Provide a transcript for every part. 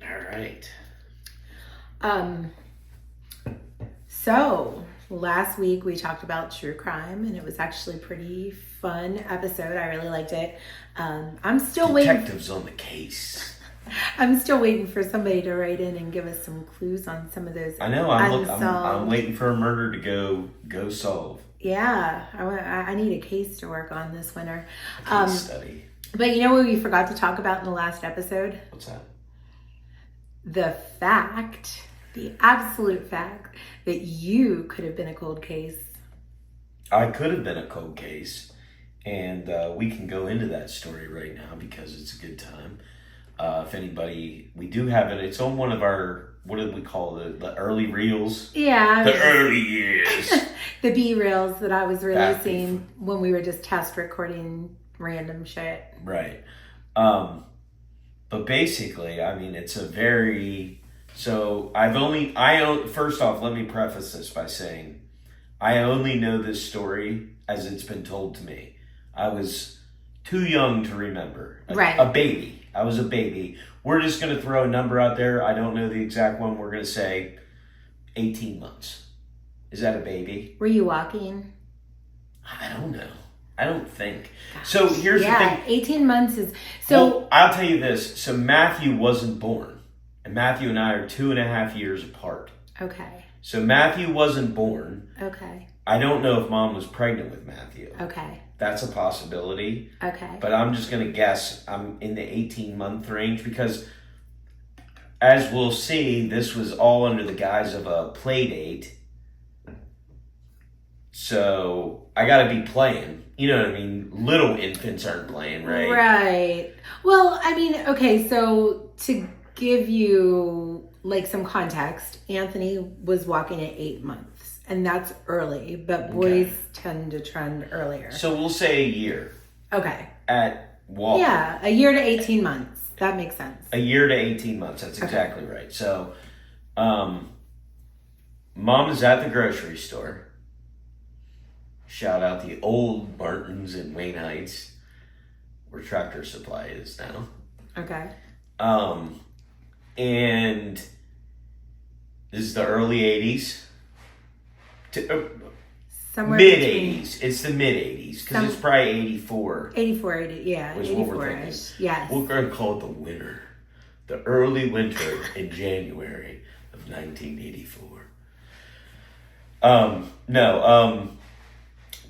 All right. So last week we talked about true crime, and it was actually a pretty fun episode. I really liked it. I'm still Detectives on the case. I'm still waiting for somebody to write in and give us some clues on some of those. I know. I'm waiting for a murder to go solve. Yeah, I need a case to work on this winter. Case study. But you know what we forgot to talk about in the last episode? What's that? The absolute fact that you could have been a cold case. I could have been a cold case, and we can go into that story right now because it's a good time. If anybody, we do have it. It's on one of our, what did we call the early reels? Yeah. The early years. The B-reels that I was releasing when we were just test recording random shit. Right. But basically, I mean, it's a very... So, first off, let me preface this by saying, I only know this story as it's been told to me. I was too young to remember. Right. A baby. I was a baby. We're just going to throw a number out there. I don't know the exact one. We're going to say 18 months. Is that a baby? Were you walking? I don't know. I don't think. Gosh. So here's the thing. 18 months is... Well, I'll tell you this. So Matthew wasn't born. And Matthew and I are 2.5 years apart. Okay. So Matthew wasn't born. Okay. I don't know if Mom was pregnant with Matthew. Okay. That's a possibility. Okay. But I'm just going to guess I'm in the 18-month range because, as we'll see, this was all under the guise of a play date. So I got to be playing. You know what I mean? Little infants aren't playing, right? Right. Well, I mean, okay, so to give you like some context, Anthony was walking at 8 months, and that's early, but boys tend to trend earlier. So we'll say a year. Okay. At walking. Yeah, a year to 18 months. That makes sense. A year to 18 months. That's exactly right. So, Mom is at the grocery store. Shout out the old Martins in Wayne Heights, where Tractor Supply is now. Okay. And this is the early 80s. Somewhere mid-80s. It's the mid-80s, because it's probably 84. 84, yeah, 84-ish. Yes. We're going to call it the winter. The early winter in January of 1984.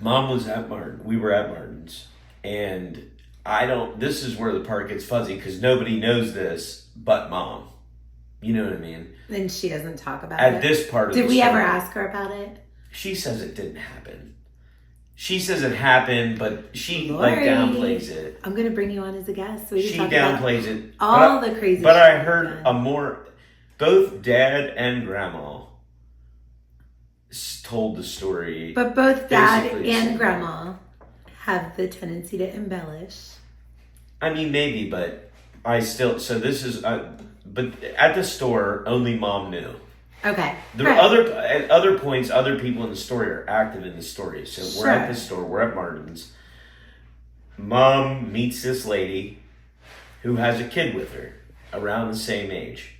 Mom was at Martin. We were at Martin's. And this is where the part gets fuzzy, because nobody knows this but Mom. You know what I mean? And she doesn't talk about it. At this part of the story. Did we ever ask her about it? She says it didn't happen. She says it happened, but she downplays it. I'm going to bring you on as a guest. So she downplays it. All the crazy But I heard both Dad and Grandma told the story. But both Dad and Grandma have the tendency to embellish. I mean, maybe, but I still... So this is... but at the store, only Mom knew. Okay. At other points, other people in the story are active in the story. So we're at the store. We're at Martin's. Mom meets this lady who has a kid with her around the same age.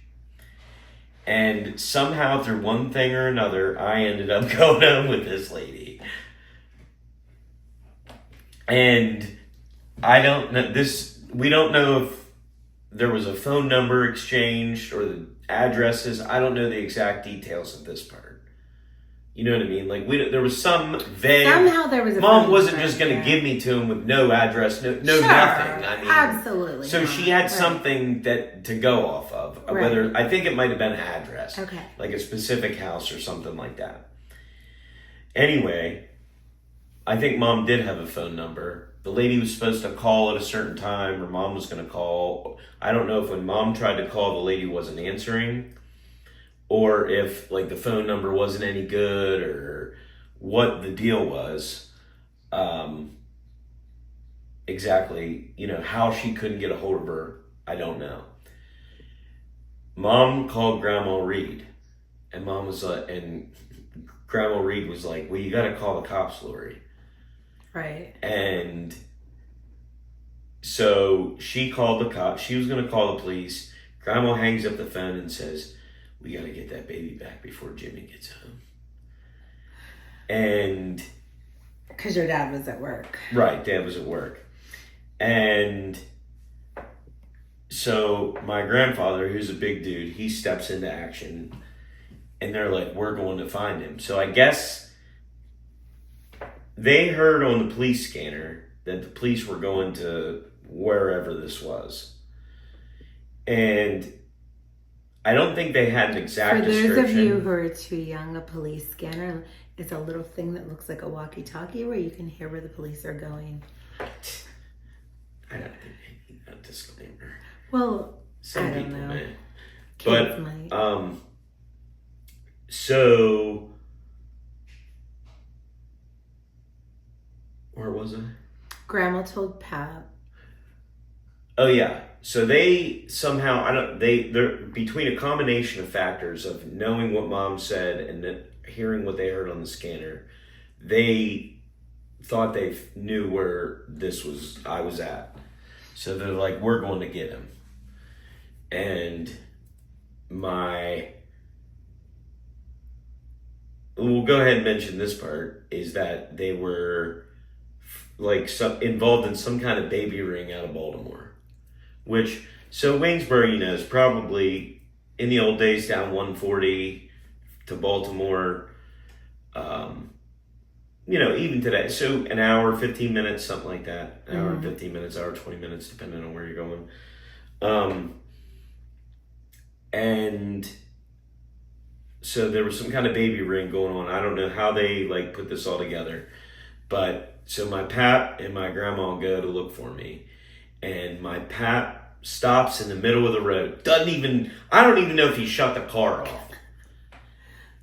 And somehow, through one thing or another, I ended up going home with this lady. And I don't know we don't know if there was a phone number exchanged or the addresses. I don't know the exact details of this part. You know what I mean? Like there was some vague. Somehow there was a. Mom wasn't just going to give me to him with no address, no nothing. I mean, absolutely. So she had something to go off of. Right. Whether I think it might have been an address, okay, like a specific house or something like that. Anyway, I think Mom did have a phone number. The lady was supposed to call at a certain time, or Mom was going to call. I don't know if when Mom tried to call, the lady wasn't answering, or if the phone number wasn't any good, or what the deal was. Exactly, how she couldn't get a hold of her, I don't know. Mom called Grandma Reed, and Grandma Reed was like, "Well, you got to call the cops, Lori." Right. And so she called the cops. She was going to call the police. Grandma hangs up the phone and says, we got to get that baby back before Jimmy gets home. And... because your dad was at work. Right, Dad was at work. And so my grandfather, who's a big dude, he steps into action. And they're like, we're going to find him. So I guess they heard on the police scanner that the police were going to wherever this was. And I don't think they had an exact description. For those of you who are too young, a police scanner is a little thing that looks like a walkie-talkie where you can hear where the police are going. I don't think they need that disclaimer. Well, some I don't people know. may. Kids But might. So where was I? Grandma told Pat. Oh yeah. So they somehow they're between a combination of factors of knowing what Mom said and then hearing what they heard on the scanner, they thought they knew where I was at. So they're like, we're going to get him. And we'll go ahead and mention this part, is that they were like involved in some kind of baby ring out of Baltimore. Which, so Waynesboro, is probably in the old days down 140 to Baltimore, even today. So an hour, 15 minutes, something like that. An hour and 15 minutes, hour, 20 minutes, depending on where you're going. And so there was some kind of baby ring going on. I don't know how they put this all together. But so my pap and my grandma go to look for me. And my pap stops in the middle of the road. I don't even know if he shut the car off.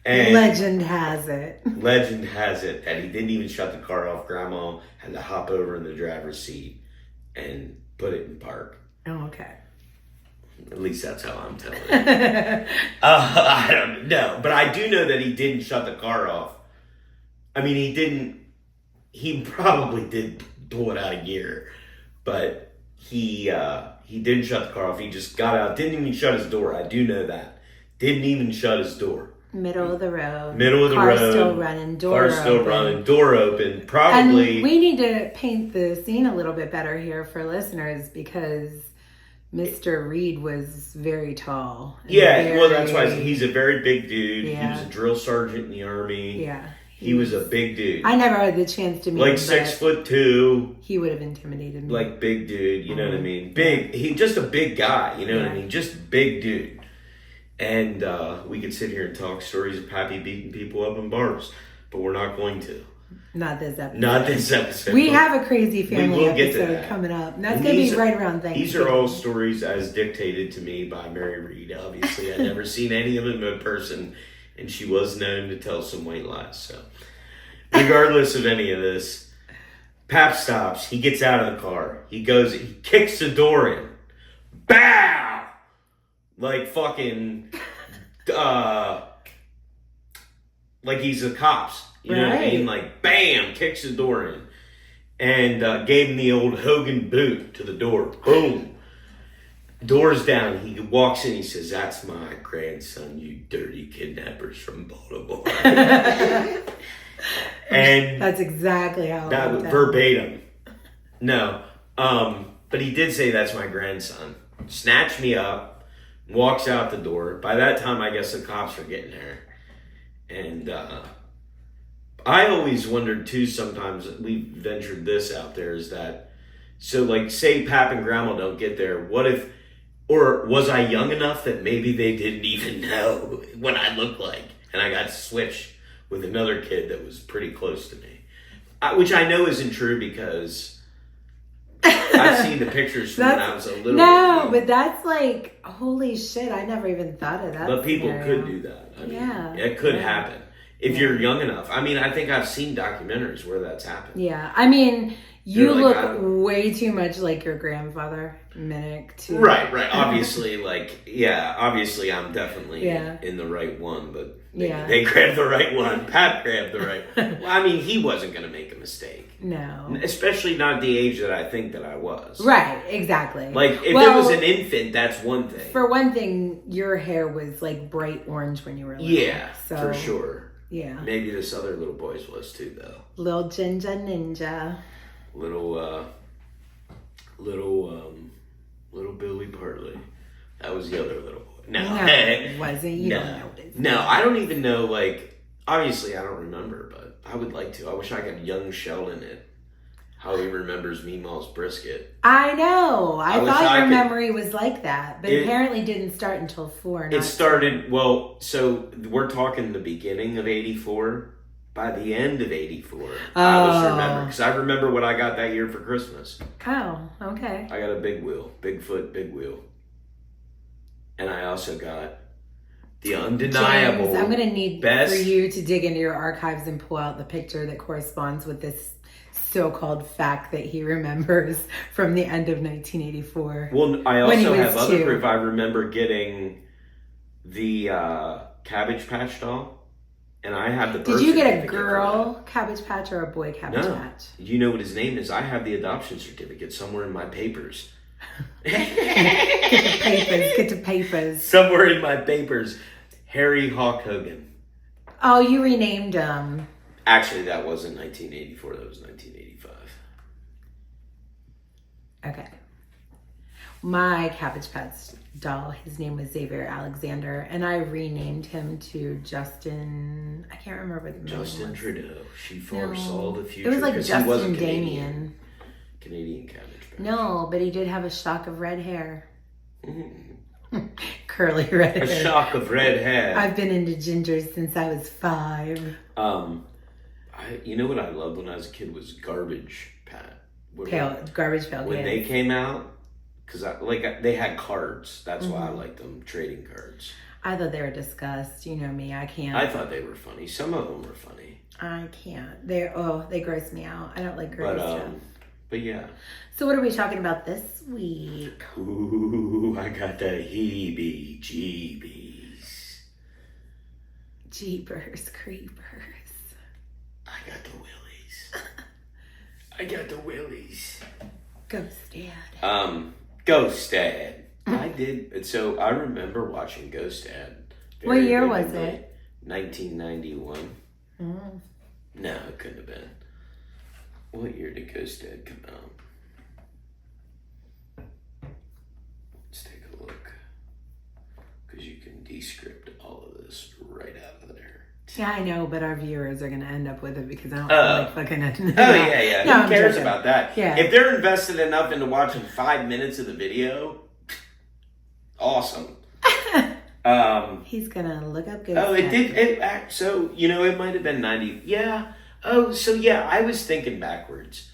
And Legend has it that he didn't even shut the car off. Grandma had to hop over in the driver's seat and put it in park. Oh, okay. At least that's how I'm telling it. I don't know. But I do know that he didn't shut the car off. I mean, he probably did pull it out of gear. But he didn't shut the car off. He just got out. Didn't even shut his door. I do know that. Didn't even shut his door. Middle of the road. Car still running. Door open. Probably. And we need to paint the scene a little bit better here for listeners because Mr. Reed was very tall. Yeah, well, that's why he's a very big dude. Yeah. He was a drill sergeant in the Army. Yeah. He was a big dude. I never had the chance to meet him. 6'2". He would have intimidated me. Big dude, you know what I mean? Big. He just a big guy, you know what I mean? Just big dude. And we could sit here and talk stories of Pappy beating people up in bars, but we're not going to. Not this episode. We have a crazy family episode that coming up. And that's going to be right around Thanksgiving. These are all stories as dictated to me by Mary Reed. Obviously, I've never seen any of them in person, and she was known to tell some white lies. So, regardless of any of this, Pap stops. He gets out of the car. He kicks the door in. Bow! Fucking, like he's the cops. You know what I mean? Bam! Kicks the door in. And gave him the old Hogan boot to the door. Boom! Door's down. He walks in. He says, "That's my grandson, you dirty kidnappers from Baltimore." And that's exactly how that was verbatim. No. But he did say, "That's my grandson." Snatched me up. Walks out the door. By that time, I guess the cops are getting there. And I always wondered, too, sometimes, we ventured this out there, is that, so, say Pap and Grandma don't get there, what if, or was I young enough that maybe they didn't even know what I looked like? And I got switched with another kid that was pretty close to me. Which I know isn't true because I've seen the pictures from when I was a little No, but that's holy shit, I never even thought of that. But people scenario. could do that. I mean, yeah. It could happen. If you're young enough. I mean, I think I've seen documentaries where that's happened. Yeah. I mean, you look way too much like your grandfather, Minnick, too. Right. Obviously, obviously I'm definitely in the right one, but they grabbed the right one. Pat grabbed the right one. Well, I mean, he wasn't going to make a mistake. No. Especially not at the age that I think that I was. Right, exactly. Like, if it was an infant, that's one thing. For one thing, your hair was like bright orange when you were little. Yeah, so, for sure. Yeah. Maybe this other little boy's was too, though. Little Ginger Ninja. Little Billy Bartley. That was the other little boy. No, it wasn't. You don't know this. No, I don't even know, like, obviously I don't remember, but I would like to. I wish I could young Sheldon it. How he remembers Meemaw's brisket. I know. I thought your memory was like that, but apparently didn't start until 4. It started, well, so we're talking the beginning of 84. By the end of 84, I was remembering. Because I remember what I got that year for Christmas. Oh, okay. I got a big wheel. Bigfoot, big wheel. And I also got the undeniable James, I'm going to need for you to dig into your archives and pull out the picture that corresponds with this so-called fact that he remembers from the end of 1984. Well, I also have other proof. I remember getting the Cabbage Patch doll. And I have the birth Did you get a certificate girl Cabbage Patch or a boy Cabbage Patch? You know what his name is? I have the adoption certificate somewhere in my papers. Get the papers. Somewhere in my papers. Harry Hawk Hogan. Oh, you renamed him. Actually, that wasn't 1984. That was 1985. Okay. My Cabbage Patch doll, his name was Xavier Alexander, and I renamed him to Justin. I can't remember what the name was. Justin Trudeau. She foresaw the future. It was like Justin Damien. Canadian Cabbage Patch. No, but he did have a shock of red hair. Curly red hair. A shock of red hair. I've been into gingers since I was 5. You know what I loved when I was a kid was Garbage Pat. Garbage Pail. When they came out. Because they had cards. That's why I liked them, trading cards. I thought they were disgust. You know me, I can't. I thought they were funny. Some of them were funny. I can't. They gross me out. I don't like gross stuff. But yeah. So what are we talking about this week? Ooh, I got the heebie-jeebies. Jeepers creepers. I got the willies. Ghost Dad. Ghost Dad. I did. So I remember watching Ghost Dad. What year was it? 1991. No, it couldn't have been. What year did Ghost Dad come out? Let's take a look. Because you can descript all of this right out of there. Yeah, I know, but our viewers are going to end up with it because I don't feel like fucking it. Yeah. No, Who cares about that? Yeah. If they're invested enough into watching 5 minutes of the video, awesome. He's going to look up Ghost Dad. Dad. So, it might have been 90. Yeah. Oh, so yeah, I was thinking backwards.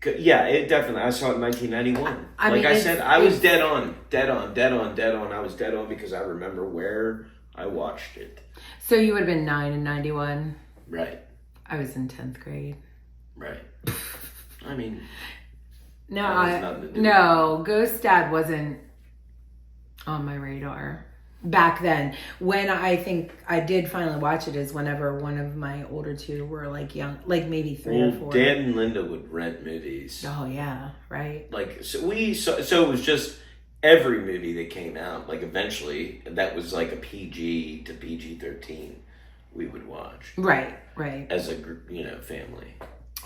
Yeah, it definitely. I saw it in 1991. I said, I was dead on. I was dead on because I remember where I watched it. So you would have been 9 in 91? Right. I was in 10th grade. Right. I mean, no, Ghost Dad wasn't on my radar back then. When I think I did finally watch it is whenever one of my older two were like young, like maybe 3 or 4. Dad and Linda would rent movies. Oh yeah, right. So it was just every movie that came out, eventually that was like a PG to PG-13 we would watch. Right. As a family.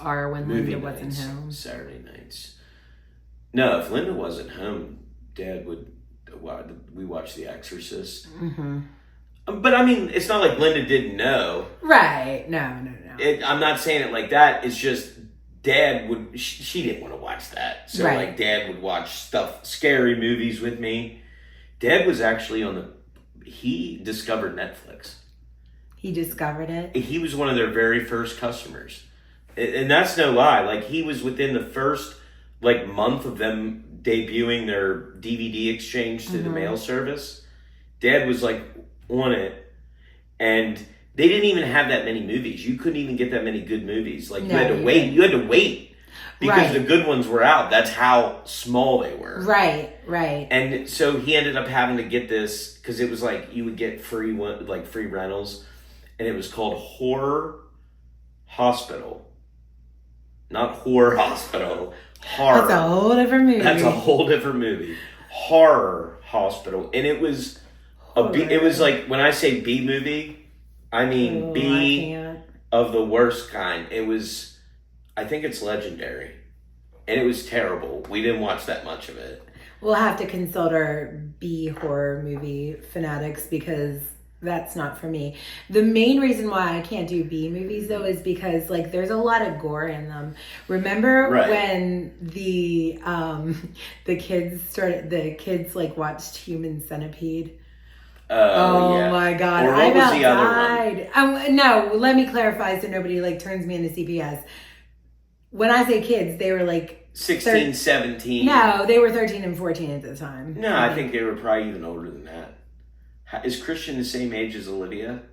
Or when Linda wasn't home. Saturday nights. No, if Linda wasn't home, Dad would. We watched The Exorcist. Mm-hmm. But I mean, it's not like Linda didn't know. Right. No. I'm not saying it like that. It's just Dad would. She didn't want to watch that. So Dad would watch scary movies with me. Dad was actually he discovered Netflix. He discovered it? He was one of their very first customers. And that's no lie. He was within the first month of them debuting their DVD exchange through the mail service. Dad was on it, and they didn't even have that many movies. You couldn't even get that many good movies. You had to wait. You had to wait because the good ones were out. That's how small they were. Right. And so he ended up having to get this because it was you would get free rentals, and it was called Horror Hospital. not Horror Hospital. Horror. That's a whole different movie. That's a whole different movie. Horror Hospital, and it was it was like, when I say B movie, I mean B of the worst kind. It was, I think it's legendary, and it was terrible. We didn't watch that much of it. We'll have to consult our B horror movie fanatics because that's not for me. The main reason why I can't do B movies though is because like there's a lot of gore in them. Remember when the kids like watched Human Centipede? Oh yeah. My God. Or what was the other one? No, let me clarify so nobody like turns me into CPS. When I say kids, they were like 16, 17. No, they were 13 and 14 at the time. No, I think they were probably even older than that. Is Christian the same age as Olivia?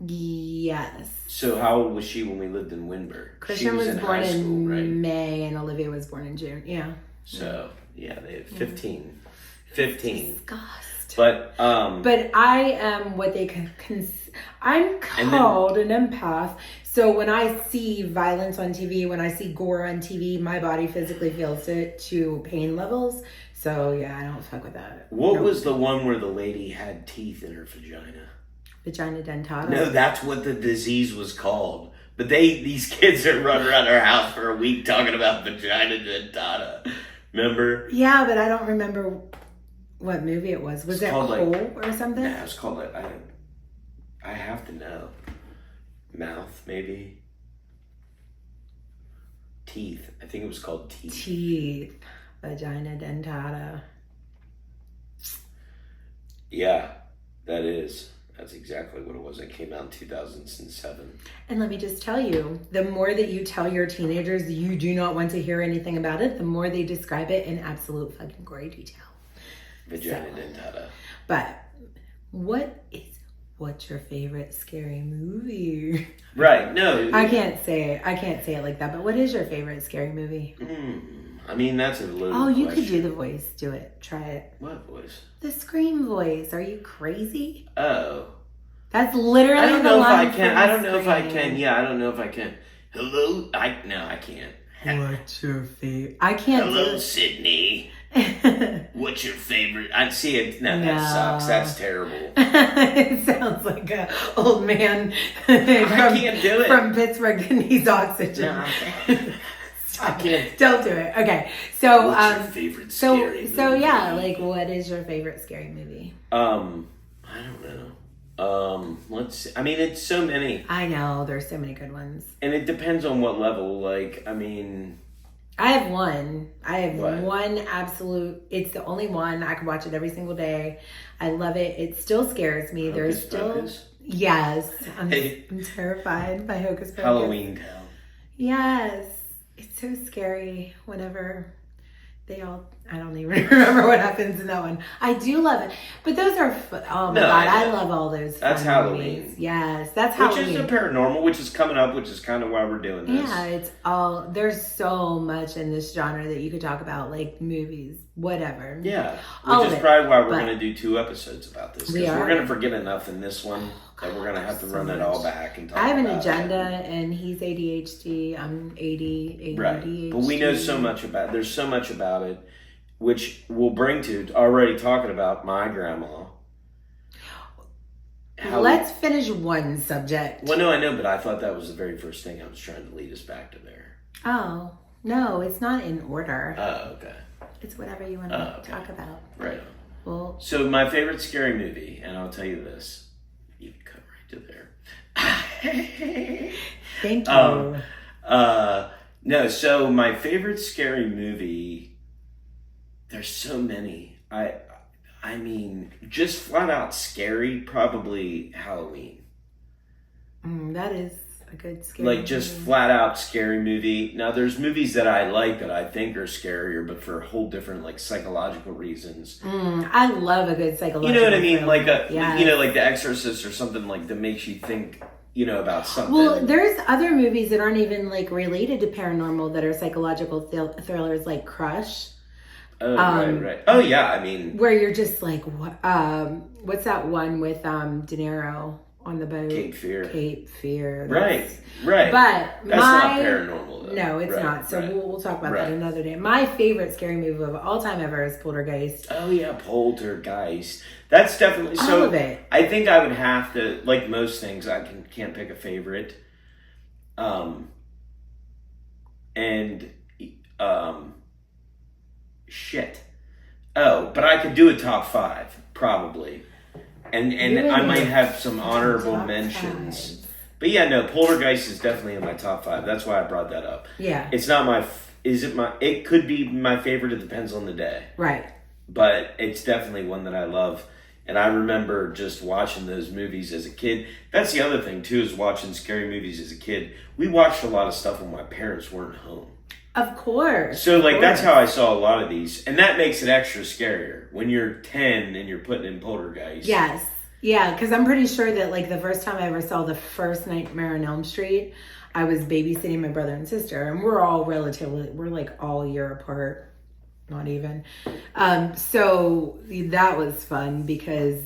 Yes. So how old was she when we lived in Wynberg? Christian was born in May and Olivia was born in June. Yeah. So, yeah, they had 15. 15. Disgust. But I am what they I'm called an empath. So when I see violence on TV, when I see gore on TV, my body physically feels it to pain levels. So yeah, I don't fuck with that. What was the one where the lady had teeth in her vagina? Vagina dentata? No, that's what the disease was called. But these kids are running around our house for a week talking about vagina dentata. Remember? Yeah, but I don't remember what movie it was. Was it Hole or something? Yeah, it was called like, I have to know. Mouth, maybe. Teeth. I think it was called Teeth. Teeth. Vagina dentata. Yeah, that is. That's exactly what it was. It came out in 2007. And let me just tell you, the more that you tell your teenagers you do not want to hear anything about it, the more they describe it in absolute fucking gory detail. Vagina dentata. But what's your favorite scary movie? Right, no. I can't say it like that, but what is your favorite scary movie? I mean, that's a loaded you question. could do the voice. Do it. Try it. What voice? The Scream voice. Are you crazy? Oh. That's literally I don't know if I can. Yeah, I don't know if I can. Hello? I can't. What's your favorite? I can't Hello, Sydney. What's your favorite? I'd see it. No, that sucks. That's terrible. It sounds like an old man I can't do it. From Pittsburgh that needs oxygen. No, I can't. Don't do it. Okay. So what's your favorite scary movie? So yeah, like what is your favorite scary movie? I don't know. Let's see. I mean, it's so many. I know, there's so many good ones. And it depends on what level. Like, I mean, I have one What? one absolute, it's the only one. I can watch it every single day. I love it. It still scares me. Hocus Pocus? Yes. I'm terrified by Hocus Pocus. Halloween Town. Yes. It's so scary whenever I don't even remember what happens in that one. I do love it. But those are, oh my God, I love all those. That's Halloween. Movies. Yes, that's Halloween. Which is the Paranormal, which is coming up, which is kind of why we're doing this. Yeah, there's so much in this genre that you could talk about, like movies, whatever. Yeah, which is probably why we're going to do 2 episodes about this. Because we're going to forget enough in this one that we're going to have to run it all back and talk about it. I have an agenda, and he's ADHD, I'm ADHD. Right, but we know so much about it. There's so much about it, which we'll bring to already talking about my grandma. Let's finish one subject. Well, no, I know, but I thought that was the very first thing I was trying to lead us back to there. Oh, no, it's not in order. Oh, okay. It's whatever you want to talk about. Right on. Well, so my favorite scary movie, and I'll tell you this, you can cut right to there. Thank you. No, so my favorite scary movie, there's so many. I mean, just flat out scary, probably Halloween. That is a good scary movie. Like, just flat out scary movie. Now, there's movies that I like that I think are scarier, but for a whole different, like, psychological reasons. I love a good psychological. You know what I mean? Like yes. You know, like The Exorcist or something like that makes you think, you know, about something. Well, there's other movies that aren't even, like, related to paranormal that are psychological thrillers, like Crush. Oh, right. Oh, yeah, I mean... Where you're just like, what's that one with De Niro on the boat. Cape Fear. Cape Fear. Right. But that's not paranormal, though. No, it's not. So we'll talk about that another day. My favorite scary movie of all time ever is Poltergeist. Oh yeah, Poltergeist. That's definitely All of it. I think I would have to, like most things, I can't pick a favorite. Shit. Oh, but I could do a top 5 probably, and I might have some honorable mentions. 5. But yeah, no, Poltergeist is definitely in my top 5. That's why I brought that up. Yeah, it's not my. It could be my favorite. It depends on the day. Right. But it's definitely one that I love. And I remember just watching those movies as a kid. That's the other thing, too, is watching scary movies as a kid. We watched a lot of stuff when my parents weren't home. Of course. So, that's how I saw a lot of these. And that makes it extra scarier. When you're 10 and you're putting in Poltergeist. Yes. Yeah, because I'm pretty sure that, the first time I ever saw the first Nightmare on Elm Street, I was babysitting my brother and sister. And we're all all a year apart. Not even. So that was fun because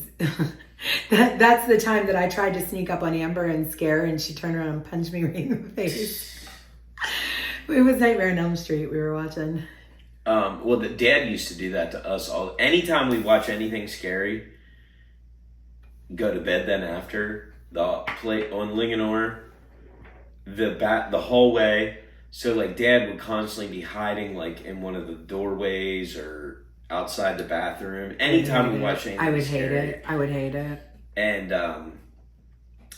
that's the time that I tried to sneak up on Amber and scare her, and she turned around and punched me right in the face. It was Nightmare on Elm Street we were watching. Well, the dad used to do that to us all. Anytime we watch anything scary, go to bed then after, the play on Linganore, the hallway. So, Dad would constantly be hiding, in one of the doorways or outside the bathroom. Anytime we watch anything I would scary. hate it. I would hate it. And,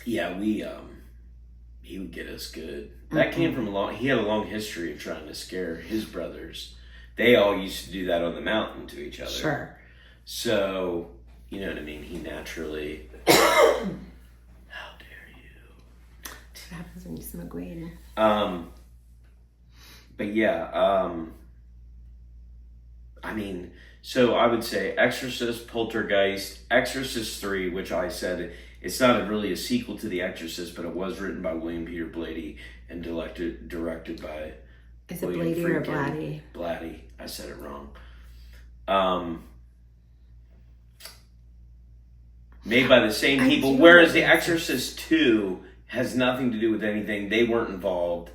he would get us good. That came from he had a long history of trying to scare his brothers. They all used to do that on the mountain to each other. Sure. So, you know what I mean? He naturally... How dare you? That's what happens when you smoke weed. But yeah, so I would say Exorcist, Poltergeist, Exorcist 3, which I said it's not really a sequel to The Exorcist, but it was written by William Peter Blatty and directed by Is it William Blatty or Friedkin. Blatty? Blatty. I said it wrong. Made by the same people, whereas The Exorcist 2 has nothing to do with anything. They weren't involved.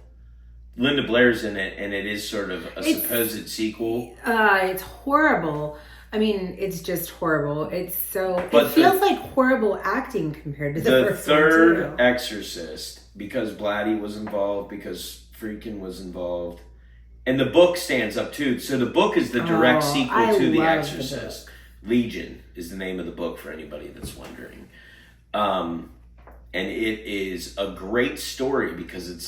Linda Blair's in it, and it is sort of a supposed sequel. It's horrible. It's just horrible. It feels like horrible acting compared to the first third one, too. Exorcist, because Blatty was involved, because Friedkin was involved, and the book stands up too. So the book is the direct sequel to The Exorcist. Legion is the name of the book for anybody that's wondering, and it is a great story because it's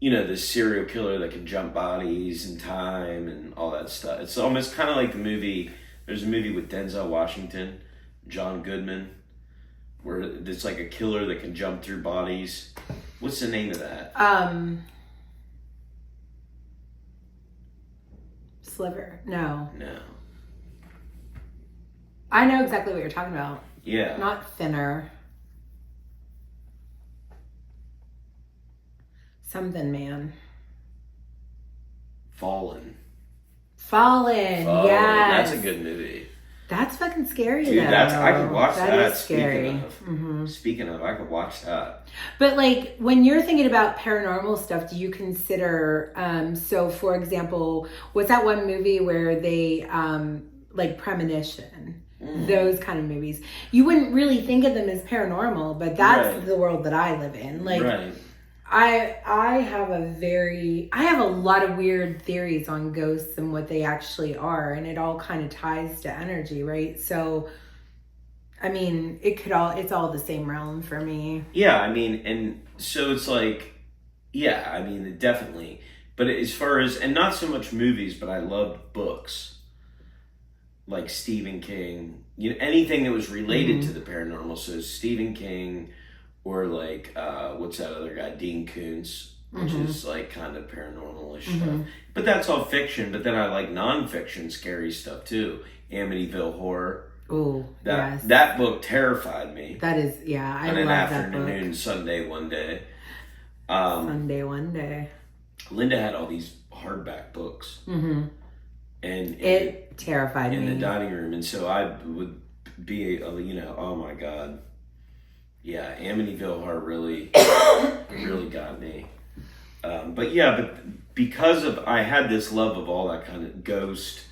this serial killer that can jump bodies in time and all that stuff. It's almost kind of like the movie. There's a movie with Denzel Washington, John Goodman, where it's like a killer that can jump through bodies. What's the name of that? Sliver. No. No. I know exactly what you're talking about. Yeah. Not Thinner. Something, man. Fallen. Fallen. Yes. That's a good movie. That's fucking scary, dude, though. I could watch that. That is scary. Speaking of, I could watch that. But when you're thinking about paranormal stuff, do you consider, so for example, what's that one movie where they, Premonition? Those kind of movies. You wouldn't really think of them as paranormal, but that's the world that I live in. Right. I have a lot of weird theories on ghosts and what they actually are, and it all kind of ties to energy, right? So, it's all the same realm for me. Yeah, and so it's definitely. But as far as, and not so much movies, but I loved books. Like Stephen King, anything that was related to the paranormal. So Stephen King, or what's that other guy, Dean Koontz, which is kind of paranormal-ish stuff. But that's all fiction. But then I like non-fiction scary stuff too. Amityville Horror. Oh, yes. That book terrified me. That is, yeah, I love that book. On an afternoon, Sunday one day. Sunday one day. Linda had all these hardback books. And it terrified me in the dining room, and so I would be, oh my God, Yeah, Amityville Horror really, really got me. But because of I had this love of all that kind of ghost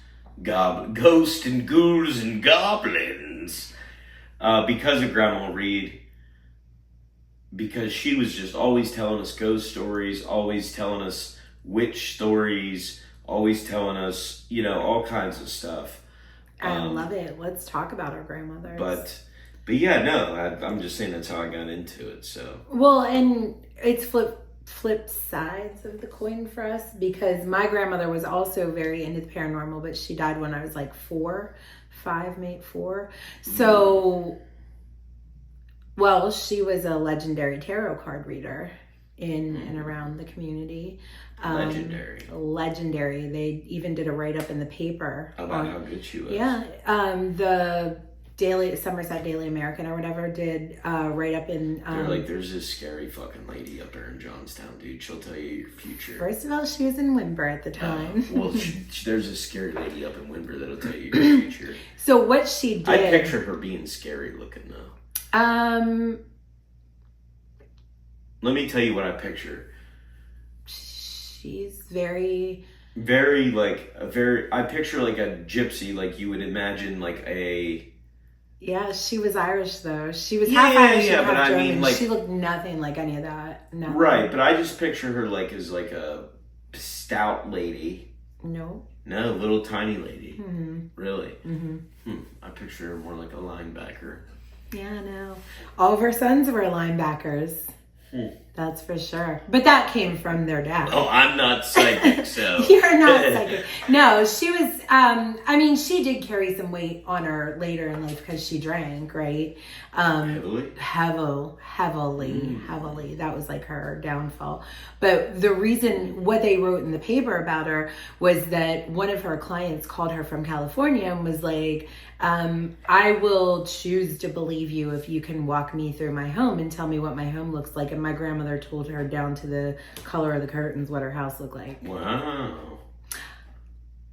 and ghouls and goblins, because of Grandma Reed, because she was just always telling us ghost stories, always telling us witch stories, always telling us, all kinds of stuff. I love it. Let's talk about our grandmothers. But yeah, no, I'm just saying that's how I got into it. So well, and it's flip sides of the coin for us, because my grandmother was also very into the paranormal, but she died when I was like 4. So, well, she was a legendary tarot card reader in and around the community. Legendary. They even did a write-up in the paper about how good she was. Yeah. The Somerset Daily American or whatever did write up in... They're like, there's this scary fucking lady up there in Johnstown, dude. She'll tell you your future. First of all, she was in Wimber at the time. There's a scary lady up in Wimber that'll tell you your future. So what she did... I picture her being scary looking, though. Let me tell you what I picture. She's very... I picture like a gypsy, like you would imagine like a... Yeah, she was Irish though. She was half Irish and half German. I mean, like, she looked nothing like any of that. Nothing. Right, but I just picture her like as like a stout lady. No, little tiny lady. Mm-hmm. Really? Mm-hmm. I picture her more like a linebacker. Yeah, no. All of her sons were linebackers. That's for sure. But that came from their dad. Oh, I'm not psychic, so. You're not psychic. No, she was, she did carry some weight on her later in life because she drank, right? Heavily? Heavily. That was like her downfall. But the reason, what they wrote in the paper about her was that one of her clients called her from California and was like, I will choose to believe you if you can walk me through my home and tell me what my home looks like. And my grandmother told her down to the color of the curtains what her house looked like. Wow.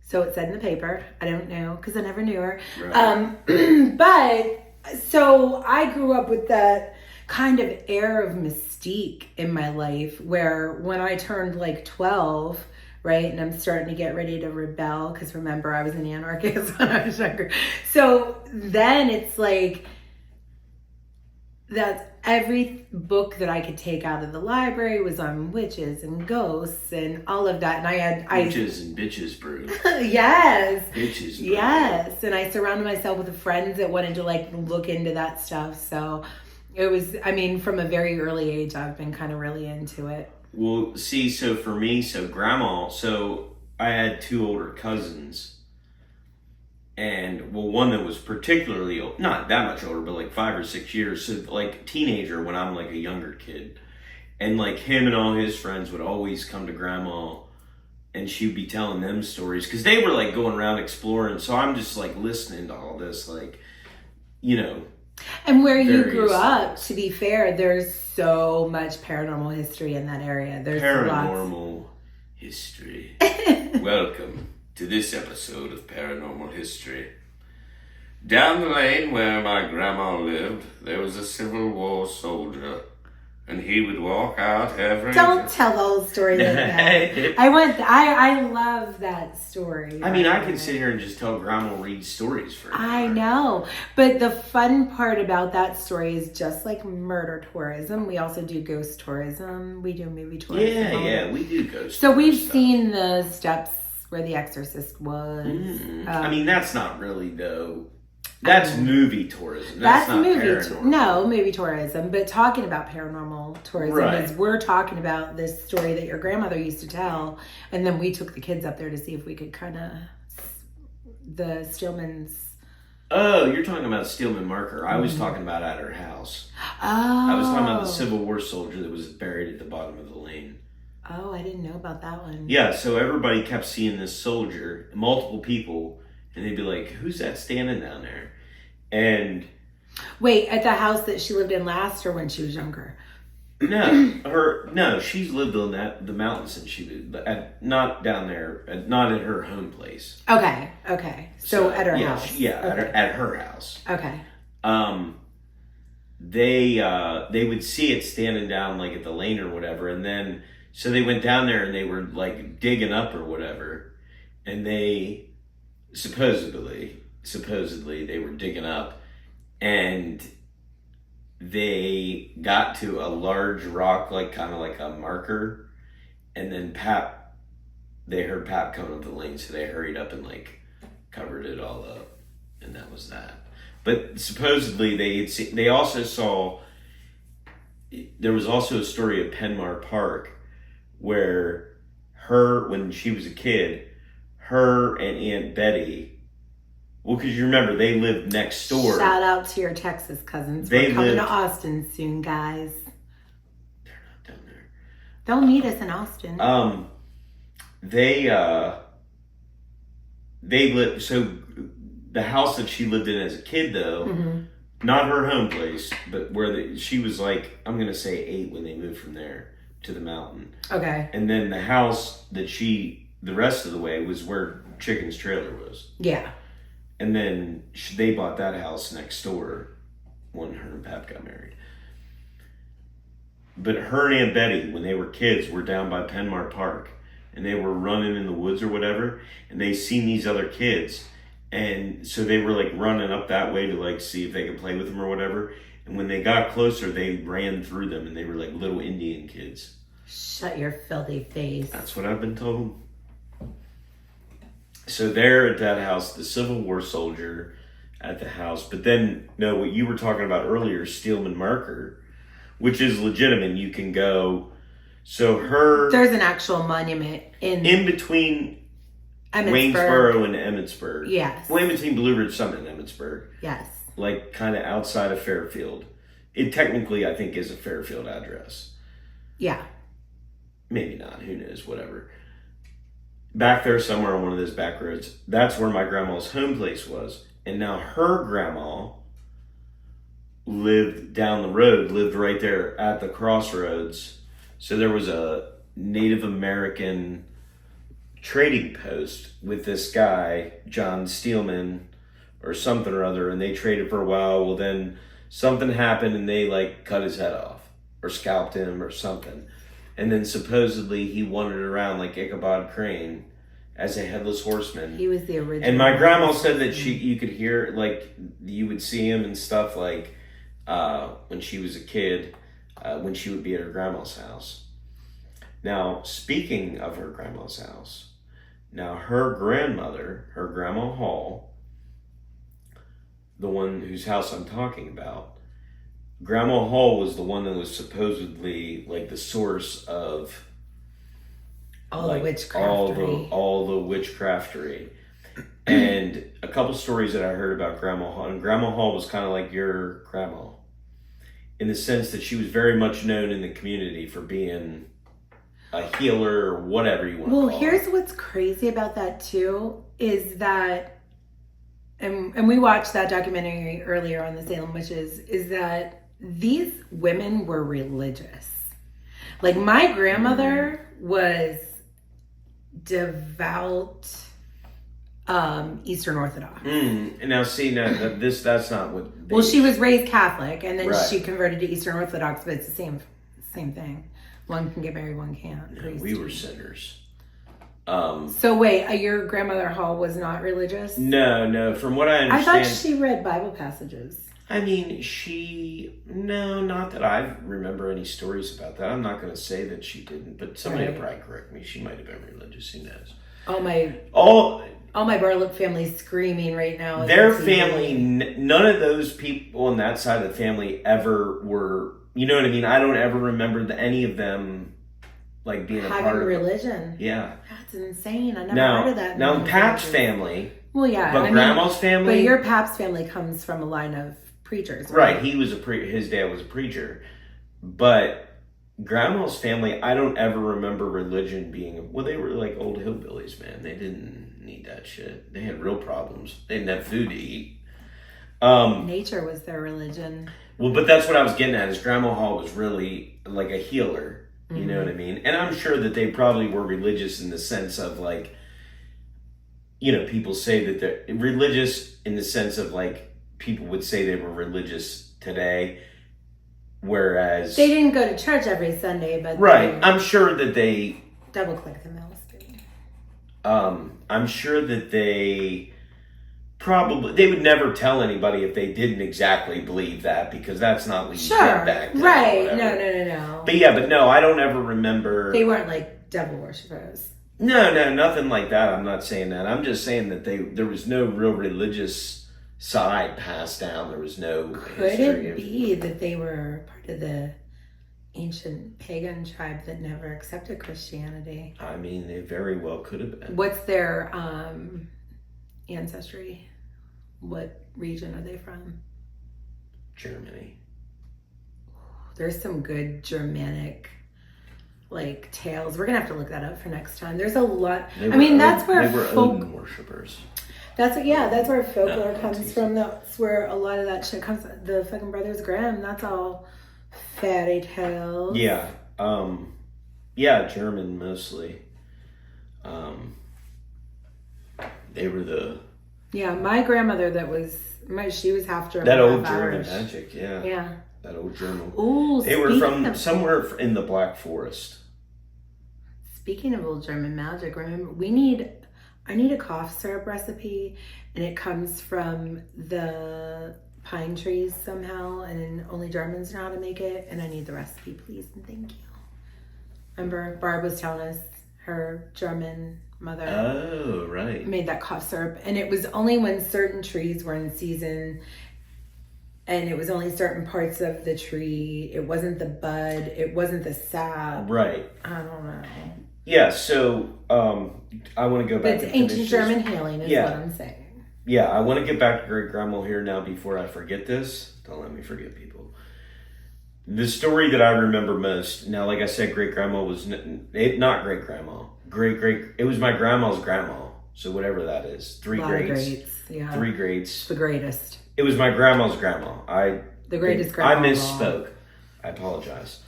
So it said in the paper. I don't know because I never knew her. Right. But so I grew up with that kind of air of mystique in my life where when I turned like 12, right, and I'm starting to get ready to rebel because remember I was an anarchist when I was younger. So then it's like that's every book that I could take out of the library was on witches and ghosts and all of that. And I had witches and bitches brew. Yes. Bitches brew. Yes. And I surrounded myself with friends that wanted to like look into that stuff. So it was, from a very early age, I've been kind of really into it. Well, see, so for me, grandma, I had 2 older cousins. And, one that was particularly, not that much older, but like 5 or 6 years. So, like, teenager when I'm like a younger kid. And, like, him and all his friends would always come to grandma and she'd be telling them stories. Because they were, like, going around exploring. So I'm just, like, listening to all this, like, And where you grew up, to be fair, there's so much paranormal history in that area. There's paranormal history. Welcome to this episode of Paranormal History. Down the lane where my grandma lived, there was a Civil War soldier, and he would walk out every day. Don't tell the whole story like that. I love that story. I can sit here and just tell Grandma Reed stories for an hour. I know. But the fun part about that story is just like murder tourism, we also do ghost tourism. We do movie tourism. Yeah, we do ghost So we've seen the steps where The Exorcist was. That's not really, though. That's movie tourism. That's not paranormal. Movie tourism. But talking about paranormal tourism is we're talking about this story that your grandmother used to tell, and then we took the kids up there to see if we could kind of the Stillman's. Oh, you're talking about Stillman Marker. I was talking about at her house. Oh. I was talking about the Civil War soldier that was buried at the bottom of the lane. Oh, I didn't know about that one. Yeah, so everybody kept seeing this soldier, multiple people, and they'd be like, who's that standing down there? And wait, at the house that she lived in last or when she was younger? No, she's lived on the mountain since she was not down there, not at her home place. Okay. So at her house. At her house. Okay. they would see it standing down like at the lane or whatever, and then so they went down there and they were like digging up or whatever, and they supposedly they were digging up, and they got to a large rock, like kind of like a marker, and then they heard Pap coming up the lane, so they hurried up and like covered it all up, and that was that. But supposedly they also saw, there was also a story of Penmar Park where when she was a kid, her and Aunt Betty, well, because you remember they lived next door. Shout out to your Texas cousins. We're coming to Austin soon, guys. They're not down there. They'll meet us in Austin. They lived, so the house that she lived in as a kid, though, not her home place, but where she was like, I'm going to say 8 when they moved from there to the mountain. Okay. And then the house that the rest of the way was where Chicken's trailer was. Yeah. And then they bought that house next door when her and Pap got married. But her and Aunt Betty, when they were kids, were down by Penmar Park. And they were running in the woods or whatever. And they seen these other kids. And so they were like running up that way to like see if they could play with them or whatever. And when they got closer, they ran through them. And they were like little Indian kids. Shut your filthy face. That's what I've been told. So there at that house, the Civil War soldier at the house. But then, no, what you were talking about earlier, Steelman Marker, which is legitimate. You can go. So there's an actual monument in between Waynesboro and Emmitsburg. Yes. Well, in between Blue Ridge Summit and Emmitsburg. Yes. Like kind of outside of Fairfield. It technically, I think, is a Fairfield address. Yeah. Maybe not. Who knows? Whatever. Back there somewhere on one of those back roads, that's where my grandma's home place was. And now her grandma lived down the road, lived right there at the crossroads. So there was a Native American trading post with this guy, John Steelman, or something or other, and they traded for a while. Well, then something happened and they like cut his head off or scalped him or something. And then supposedly he wandered around like Ichabod Crane as a headless horseman. He was the original. And my grandma said that you could hear, like, you would see him and stuff like when she was a kid, when she would be at her grandma's house. Now, speaking of her grandma's house, now her grandmother, her Grandma Hall, the one whose house I'm talking about, Grandma Hall was the one that was supposedly like the source of all the witchcraftery. All the witchcraftery. And a couple stories that I heard about Grandma Hall. And Grandma Hall was kind of like your grandma in the sense that she was very much known in the community for being a healer or whatever you want to call it. Well, here's what's crazy about that too, is that, and we watched that documentary earlier on the Salem Witches, is that these women were religious. Like my grandmother was devout Eastern Orthodox. And now see, that's not what. Well, she was raised Catholic, and then Right. she converted to Eastern Orthodox, but it's the same thing. One can get married, one can't. No, we were sinners. So wait, your grandmother Hall was not religious? No. From what I understand, I thought she read Bible passages. I mean, not that I remember any stories about that. I'm not going to say that she didn't, but somebody will probably correct me. She might have been religious. Who knows? All my Bartlett family's screaming right now. Their family, none of those people on that side of the family ever were, you know what I mean? I don't ever remember any of them like being a part of religion. Yeah. That's insane. I never heard of that. Now, Pat's family. Well, yeah. But Grandma's family. But your Pap's family comes from a line of preachers. Right. He was his dad was a preacher. But Grandma's family, I don't ever remember religion being, well, they were like old hillbillies, man. They didn't need that shit. They had real problems. They didn't have food to eat. Nature was their religion. Well, but that's what I was getting at, is Grandma Hall was really like a healer. You know what I mean? And I'm sure that they probably were religious in the sense of like, you know, people say that they're religious in the sense of like, people would say they were religious today Whereas they didn't go to church every Sunday, but right, I'm sure that they double click the mail screen. I'm sure that they would never tell anybody if they didn't exactly believe that, because that's not what you did back then. Right. No. But no, I don't ever remember. They weren't like devil worshippers. No, nothing like that. I'm not saying that. I'm just saying that there was no real religious side passed down. There was no Could it be that they were part of the ancient pagan tribe that never accepted Christianity? I mean, it very well could have been. What's their ancestry? What region are they from? Germany. There's some good Germanic like tales. We're gonna have to look that up for next time. There's a lot. That's where they were Odin worshippers. That's where folklore comes from. That's where a lot of that shit comes. The fucking Brothers Grimm. That's all fairy tales. Yeah. German mostly. They were the. Yeah, my grandmother she was half German. That old half German Irish. magic, yeah. Yeah. That old German. Ooh, they were from somewhere in the Black Forest. Speaking of old German magic, remember I need a cough syrup recipe, and it comes from the pine trees somehow, and only Germans know how to make it, and I need the recipe, please, and thank you. Remember, Barb was telling us her German mother made that cough syrup, and it was only when certain trees were in season, and it was only certain parts of the tree. It wasn't the bud, it wasn't the sap. Right. I don't know. Yeah, so I want to go back. But it's ancient German healing is what I'm saying. Yeah, I want to get back to great grandma here now before I forget this. Don't let me forget, people. The story that I remember most, now, like I said, great grandma was not great grandma. It was my grandma's grandma. So whatever that is, 3 greats. Yeah. 3 greats. The greatest. It was my grandma's grandma. The greatest grandma. I misspoke. I apologize.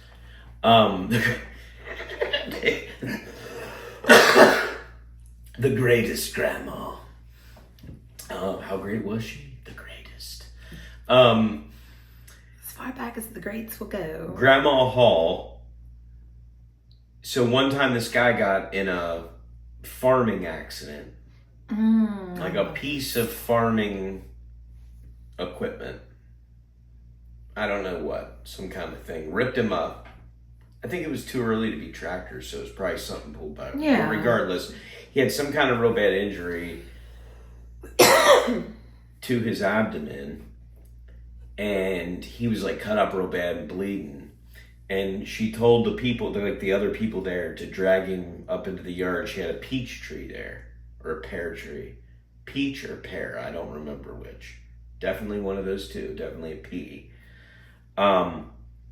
The greatest grandma. How great was she? The greatest. As far back as the greats will go. Grandma Hall. So one time this guy got in a farming accident. Like a piece of farming equipment. I don't know what. Some kind of thing. Ripped him up. I think it was too early to be tractors, so it was probably something pulled back. Yeah. But regardless, he had some kind of real bad injury to his abdomen, and he was like cut up real bad and bleeding. And she told the people, the other people there, to drag him up into the yard. She had a peach tree there, or a pear tree. Peach or pear, I don't remember which. Definitely one of those two, definitely a P.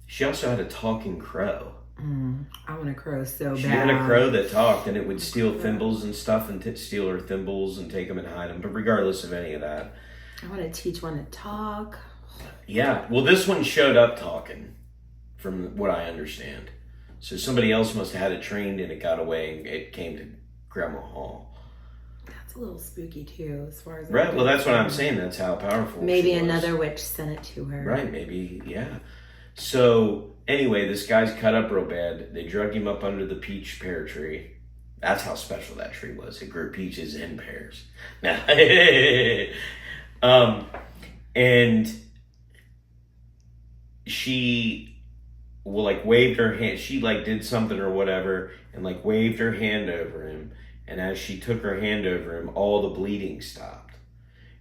She also had a talking crow. I want a crow so bad. She had a crow that talked, and it would steal thimbles and stuff, and steal her thimbles and take them and hide them. But regardless of any of that, I want to teach one to talk. Yeah, well, this one showed up talking, from what I understand. So somebody else must have had it trained, and it got away, and it came to Grandma Hall. That's a little spooky too, as far as right. Well, that's what I'm saying. That's how powerful. Maybe she was. Another witch sent it to her. Right. Maybe. Yeah. So anyway, this guy's cut up real bad. They drug him up under the peach pear tree. That's how special that tree was. It grew peaches and pears. And she waved her hand. She did something or whatever, and waved her hand over him. And as she took her hand over him, all the bleeding stopped.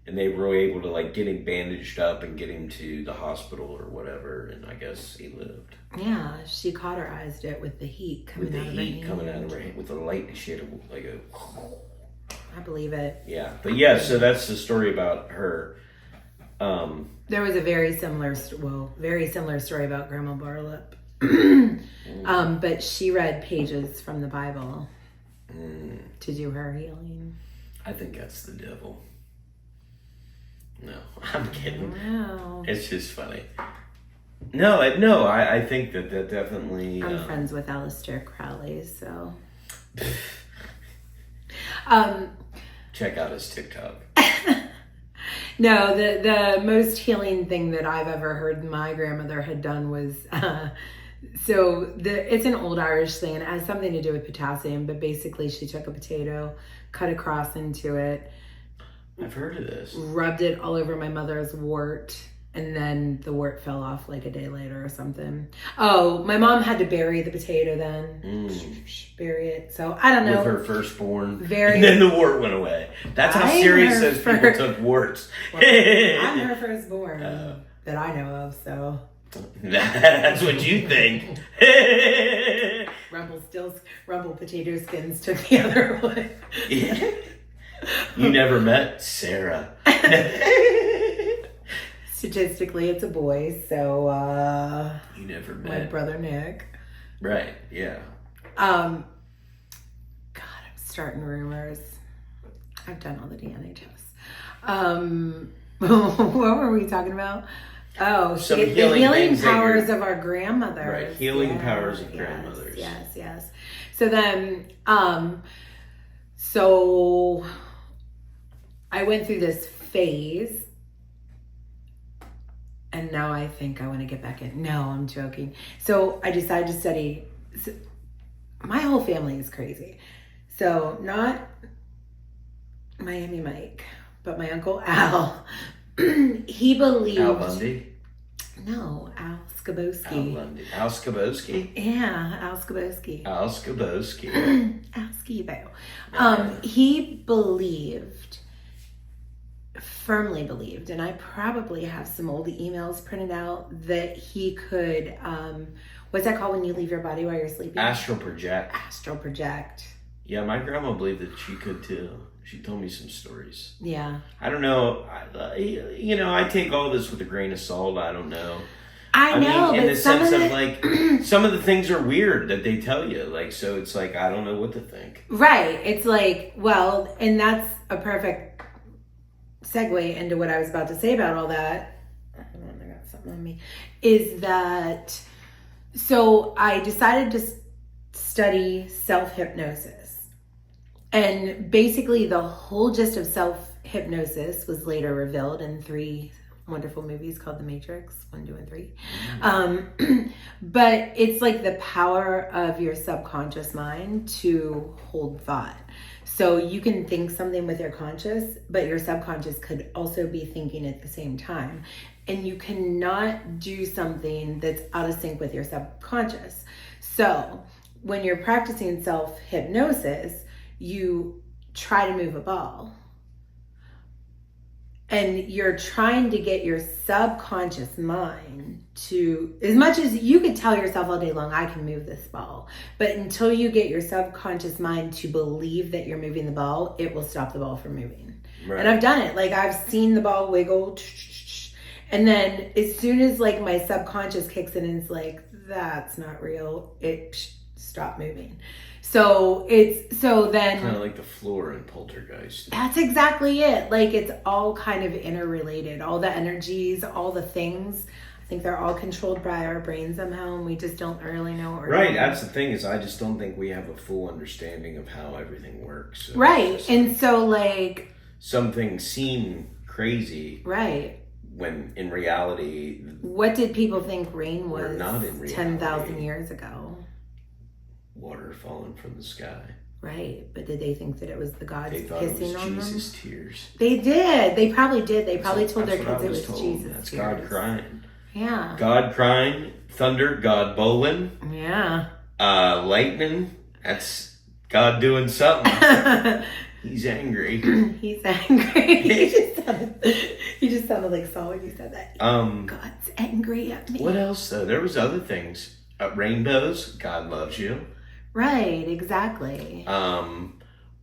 And they were able to get him bandaged up and get him to the hospital or whatever. And I guess he lived. Yeah, she cauterized it with the heat coming out of her hand. Coming out of her hand with a light. She had I believe it. Yeah, but yeah. So that's the story about her. There was a very similar story about Grandma Barlip. But she read pages from the Bible to do her healing. I think that's the devil. No, I'm kidding. Wow. It's just funny. No, I think that definitely... I'm friends with Aleister Crowley, so... Check out his TikTok. No, the most healing thing that I've ever heard my grandmother had done was it's an old Irish thing, and it has something to do with potassium, but basically she took a potato, cut a cross into it. I've heard of this. Rubbed it all over my mother's wart, and then the wart fell off like a day later or something. Oh, my mom had to bury the potato then. Bury it. So I don't know. With her firstborn. Very. And then the wart went away. That's how serious those people took warts. Well, I'm her firstborn that I know of, so. That's what you think. Rumble potato skins took the other one. Yeah. You never met Sarah. Statistically, it's a boy, so you never met my brother Nick. Right, yeah. God, I'm starting rumors. I've done all the DNA tests. What were we talking about? Oh, the healing powers of our grandmothers. Right, healing powers of grandmothers. Yes. So then, so I went through this phase, and now I think I want to get back in. No, I'm joking. So I decided to study. My whole family is crazy. So not Miami Mike, but my Uncle Al. He believed... Al Bundy? No, Al Skabowski. Al Skabowski? Yeah, Al Skabowski. Al Skabowski. Al Skibo. He firmly believed, and I probably have some old emails printed out, that he could, what's that called when you leave your body while you're sleeping? Astral project. Astral project. Yeah, my grandma believed that she could too. She told me some stories. Yeah. I don't know. I take all this with a grain of salt. I don't know. I know, mean, in but the sense of like, some of the things are weird that they tell you. Like, so it's like, I don't know what to think. Right. It's like, well, and that's a perfect segue into what I was about to say about all that. Hold on, I got something on me. Is that, so I decided to study self-hypnosis. And basically the whole gist of self-hypnosis was later revealed in 3 wonderful movies called The Matrix, 1, 2, and 3. But it's like the power of your subconscious mind to hold thought. So you can think something with your conscious, but your subconscious could also be thinking at the same time. And you cannot do something that's out of sync with your subconscious. So when you're practicing self-hypnosis, you try to move a ball. And you're trying to get your subconscious mind to, as much as you could tell yourself all day long, I can move this ball. But until you get your subconscious mind to believe that you're moving the ball, it will stop the ball from moving. Right. And I've done it. Like, I've seen the ball wiggle. And then as soon as like my subconscious kicks in and it's like, that's not real, it stopped moving. So then kind of like the floor in Poltergeist. That's exactly it. Like, it's all kind of interrelated. All the energies, all the things. I think they're all controlled by our brain somehow, and we just don't really know. Right. That's the thing, is I just don't think we have a full understanding of how everything works. So right. And so like some things seem crazy. Right. When in reality, what did people think rain was not in reality. 10,000 years ago? Water falling from the sky. Right, but did they think that it was the gods pissing on them? They thought it was Jesus' tears. They did. They probably did. They probably told their kids it was Jesus' That's tears. God crying. Yeah. God crying. Thunder. God bowling. Yeah. Lightning. That's God doing something. He's angry. He's angry. He just sounded like Saul when you said that. God's angry at me. What else though? There was other things. Rainbows. God loves you. Right, exactly.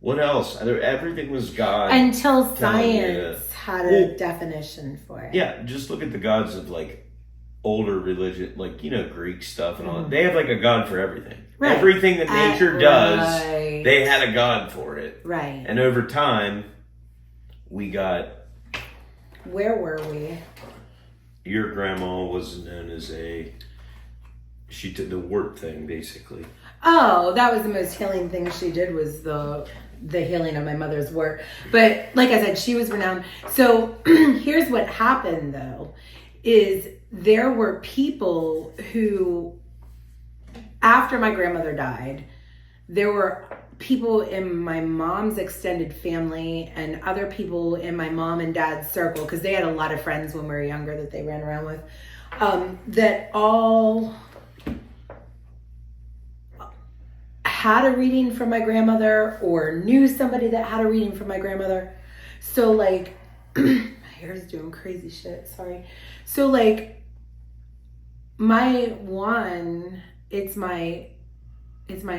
What else? Everything was God. Until science had a definition for it. Yeah, just look at the gods of like older religion, like, Greek stuff and all that. They have like a God for everything. Right. Everything that nature does, they had a God for it. Right. And over time, we got... Where were we? Your grandma was known as she did the wart thing, basically. Oh, that was the most healing thing she did, was the the healing of my mother's work. But like I said, she was renowned. So here's what happened though, is there were people who, after my grandmother died, there were people in my mom's extended family and other people in my mom and dad's circle, because they had a lot of friends when we were younger that they ran around with, that all had a reading from my grandmother or knew somebody that had a reading from my grandmother. So like, my hair's doing crazy shit, sorry. So like, it's my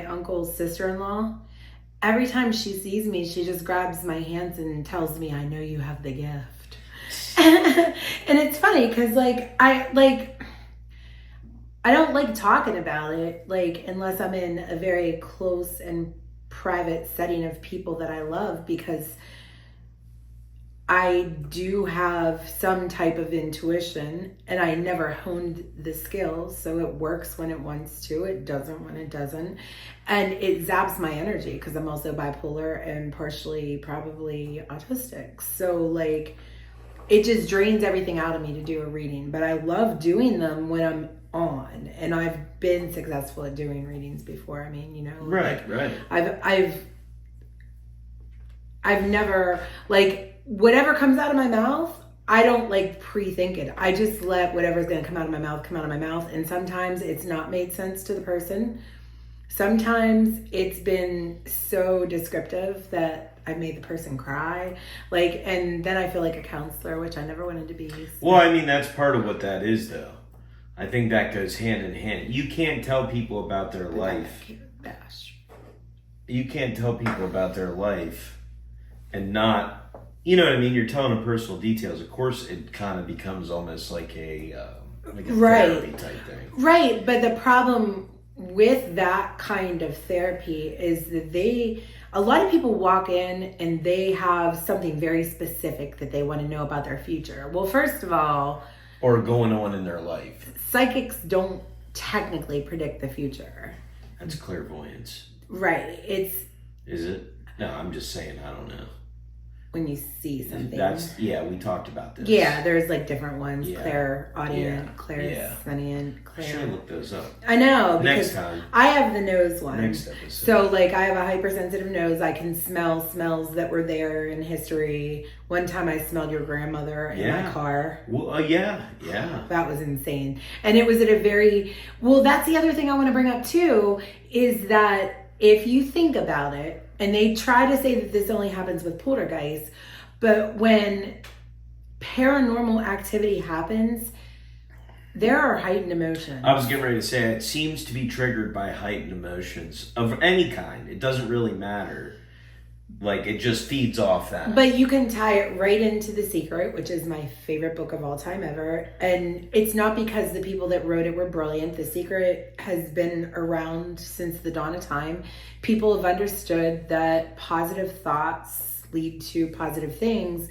uncle's sister-in-law. Every time she sees me, she just grabs my hands and tells me, I know you have the gift. And it's funny because I don't like talking about it, like, unless I'm in a very close and private setting of people that I love, because I do have some type of intuition and I never honed the skills. So it works when it wants to, it doesn't when it doesn't. And it zaps my energy because I'm also bipolar and partially probably autistic. So like, it just drains everything out of me to do a reading. But I love doing them when I'm on, and I've been successful at doing readings before. I mean, you know, right. I've never, like, whatever comes out of my mouth, I don't like pre-think it. I just let whatever's going to come out of my mouth come out of my mouth. And sometimes it's not made sense to the person. Sometimes it's been so descriptive that I've made the person cry. Like, and then I feel like a counselor, which I never wanted to be. So. Well, I mean, that's part of what that is, though. I think that goes hand in hand. You can't tell people about their life. You can't tell people about their life and not, you know what I mean? You're telling them personal details. Of course, it kind of becomes almost like a therapy type thing. Right, but the problem with that kind of therapy is that a lot of people walk in and they have something very specific that they want to know about their future. Well, first of all, or going on in their life. Psychics don't technically predict the future. That's clairvoyance. Right. Is it? No, I'm just saying, I don't know. When you see something. We talked about this. Yeah, there's like different ones. Yeah. Clairaudient, clairsentient, I should look those up. I know. Next time. I have the nose one. Next episode. So like I have a hypersensitive nose. I can smell smells that were there in history. One time I smelled your grandmother in my car. Well, yeah. That was insane. And it was at that's the other thing I want to bring up too, is that if you think about it, and they try to say that this only happens with poltergeists, but when paranormal activity happens, there are heightened emotions. I was getting ready to say, it seems to be triggered by heightened emotions of any kind. It doesn't really matter. Like, it just feeds off that. But you can tie it right into The Secret, which is my favorite book of all time ever. And it's not because the people that wrote it were brilliant. The Secret has been around since the dawn of time. People have understood that positive thoughts lead to positive things.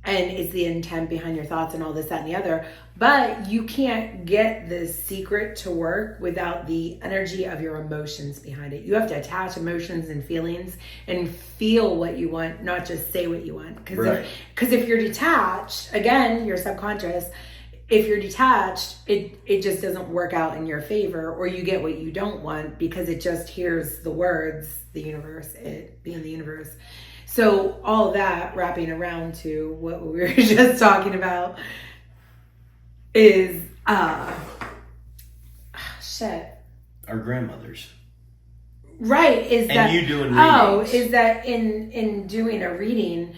And it's the intent behind your thoughts and all this, that, and the other. But you can't get The Secret to work without the energy of your emotions behind it. You have to attach emotions and feelings and feel what you want, not just say what you want. Because if you're detached, again, you're subconscious. If you're detached, it just doesn't work out in your favor, or you get what you don't want because it just hears the words, the universe, it being the universe. So all that wrapping around to what we were just talking about is our grandmothers. Right. And you doing readings. Is that in doing a reading,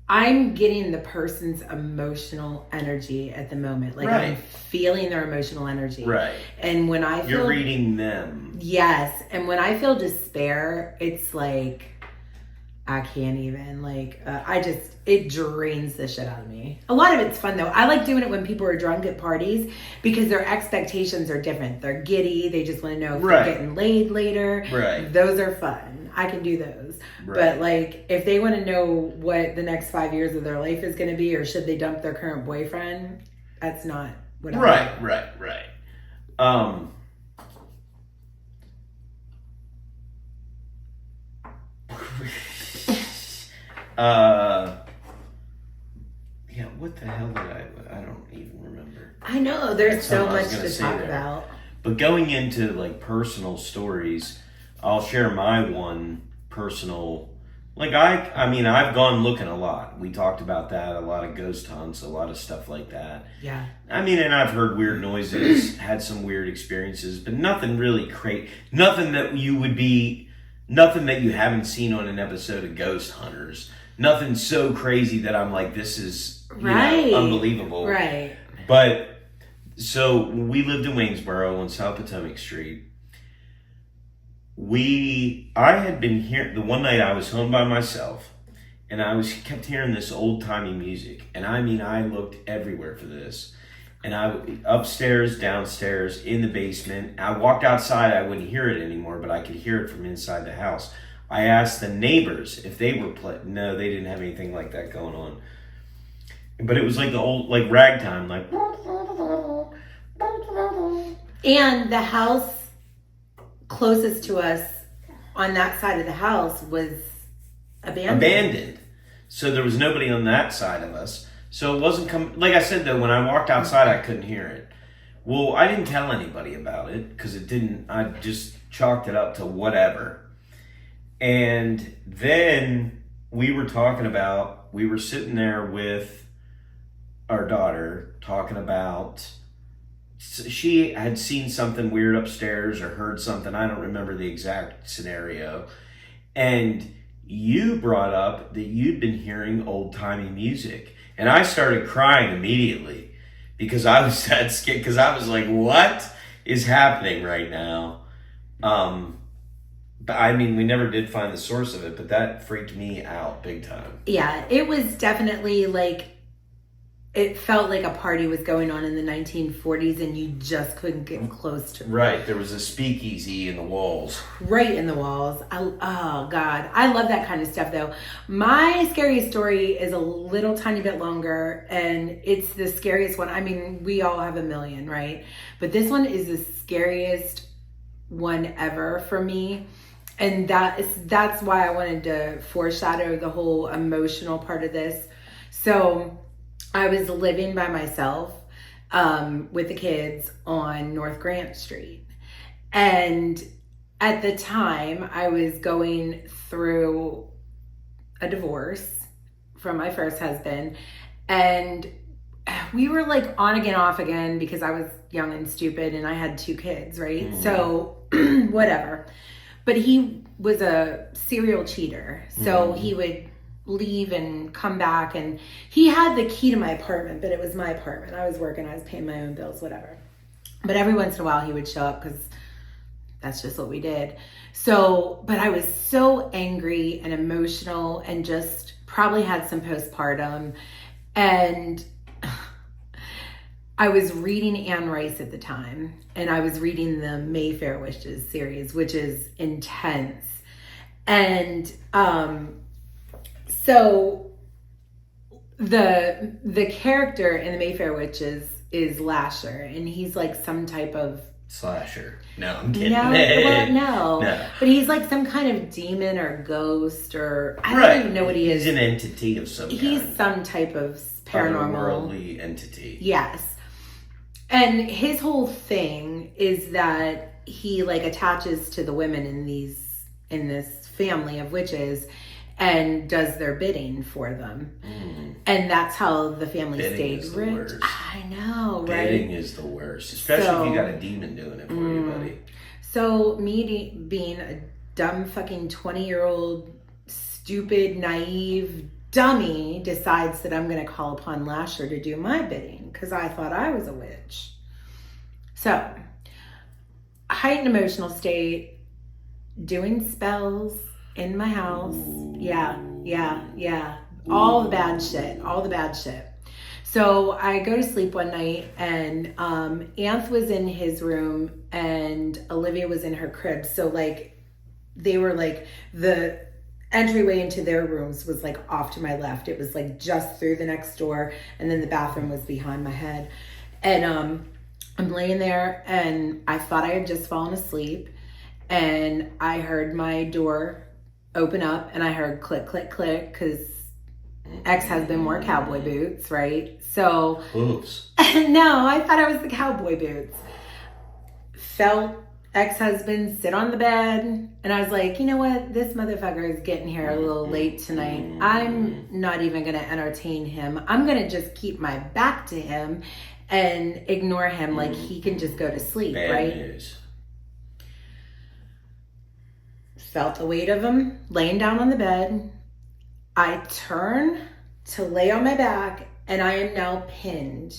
I'm getting the person's emotional energy at the moment. Like I'm feeling their emotional energy. Right. And when I feel... You're reading them. Yes. And when I feel despair, it's like... I can't even, it drains the shit out of me. A lot of it's fun though. I like doing it when people are drunk at parties because their expectations are different. They're giddy. They just want to know if they're getting laid later. Right. Those are fun. I can do those. Right. But if they want to know what the next 5 years of their life is going to be, or should they dump their current boyfriend, that's not what I want. Right. Yeah, what the hell did I don't even remember. I know, there's so something I was much gonna to say talk there. about. But going into like personal stories, I'll share my one personal. Like I mean, I've gone looking a lot. We talked about that, a lot of ghost hunts, a lot of stuff like that. Yeah. I mean, and I've heard weird noises, had some weird experiences, but nothing really crazy. Nothing that you haven't seen on an episode of Ghost Hunters. Nothing so crazy that I'm like, this is unbelievable. Right. But so we lived in Waynesboro on South Potomac Street. I had been here the one night I was home by myself, and kept hearing this old timey music. And I mean, I looked everywhere for this. And I upstairs, downstairs, in the basement. I walked outside, I wouldn't hear it anymore, but I could hear it from inside the house. I asked the neighbors if they were no, they didn't have anything like that going on. But it was like the old, like ragtime, like. And the house closest to us on that side of the house was abandoned. So there was nobody on that side of us. So it wasn't like I said though, when I walked outside I couldn't hear it. Well, I didn't tell anybody about it because I just chalked it up to whatever. And then we were sitting there with our daughter talking about, she had seen something weird upstairs or heard something. I don't remember the exact scenario. And you brought up that you'd been hearing old-timey music. And I started crying immediately because I was that scared, because I was like, what is happening right now? But I mean, we never did find the source of it, but that freaked me out big time. Yeah, it was definitely like, it felt like a party was going on in the 1940s and you just couldn't get close to it. Right, there was a speakeasy in the walls. Right in the walls. Oh, God. I love that kind of stuff, though. My scariest story is a little tiny bit longer, and it's the scariest one. I mean, we all have a million, right? But this one is the scariest one ever for me. And that's why I wanted to foreshadow the whole emotional part of this. So I was living by myself with the kids on North Grant Street. And at the time, I was going through a divorce from my first husband. And we were like on again, off again, because I was young and stupid and I had 2 kids, right? Mm. So whatever. But he was a serial cheater. So he would leave and come back, and he had the key to my apartment, but it was my apartment. I was working, I was paying my own bills, whatever. But every once in a while he would show up because that's just what we did. So, but I was so angry and emotional and just probably had some postpartum. And I was reading Anne Rice at the time, and I was reading the Mayfair Witches series, which is intense. And so the character in the Mayfair Witches is Lasher, and he's like some type of slasher. No, I'm kidding. No. But he's like some kind of demon or ghost, or I don't even know what he is. He's an entity of some kind. He's some type of paranormal otherworldly entity. Yes. And his whole thing is that he like attaches to the women in this family of witches and does their bidding for them. And that's how the family stayed rich. I know, right? Bidding is the worst. Especially if you got a demon doing it for you, buddy. So me being a dumb fucking 20-year-old, stupid, naive dummy decides that I'm going to call upon Lasher to do my bidding because I thought I was a witch. So, heightened emotional state, doing spells in my house. Ooh. Yeah. All the bad shit. So I go to sleep one night, and Anth was in his room and Olivia was in her crib. So like they were like, the entryway into their rooms was like off to my left. It was like just through the next door, and then the bathroom was behind my head. And I'm laying there, and I thought I had just fallen asleep, and I heard my door open up and I heard click, click, click because ex-husband wore cowboy boots, right? So, Oops. no, I thought it was the cowboy boots. Felt ex-husband sit on the bed, and I was like, you know what? This motherfucker is getting here a little late tonight. I'm not even going to entertain him. I'm going to just keep my back to him and ignore him like he can just go to sleep, Bad right? news. Felt the weight of him laying down on the bed. I turn to lay on my back, and I am now pinned